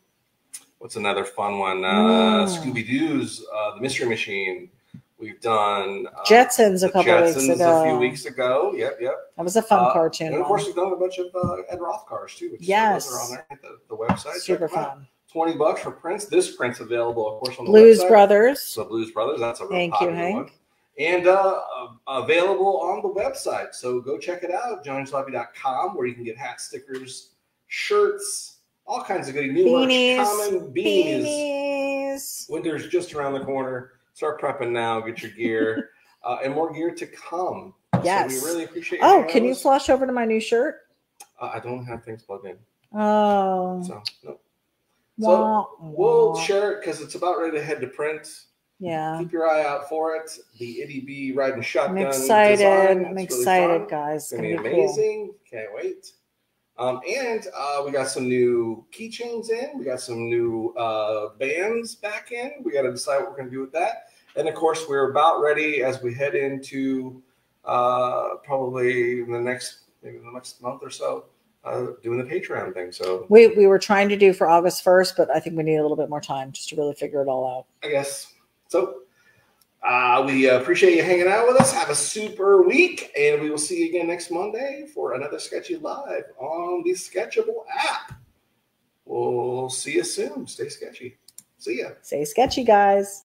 what's another fun one? Scooby-Doo's The Mystery Machine. We've done Jetsons a couple weeks ago. A few weeks ago. Yep. That was a fun cartoon. And of course, we've done a bunch of Ed Roth cars too. Yes, those are on there at the website. Super fun. $20 for prints. This print's available, of course, on the Blues website. Brothers. So Blues Brothers, that's a real Thank popular you, Hank. one. And available on the website. So go check it out, johnnyjalopy.com, where you can get hats, stickers, shirts, all kinds of good new merch. Common beanies. Winter's just around the corner. Start prepping now. Get your gear. And more gear to come. Yes. So we really appreciate you. Can you flash over to my new shirt? I don't have things plugged in. Oh. So, nope. So we'll share it because it's about ready to head to print. Yeah. Keep your eye out for it. The ity-B riding shotgun. I'm excited. Design. I'm excited, really guys. It's going to be amazing. Cool. Can't wait. And we got some new keychains in. We got some new bands back in. We got to decide what we're going to do with that. And of course, we're about ready as we head into probably maybe the next month or so, doing the Patreon thing. So we were trying to do for August 1st, but I think we need a little bit more time just to really figure it all out. I guess. So we appreciate you hanging out with us. Have a super week, and we will see you again next Monday for another Sketchy Live on the Sketchable app. We'll see you soon. Stay sketchy. See ya. Stay sketchy, guys.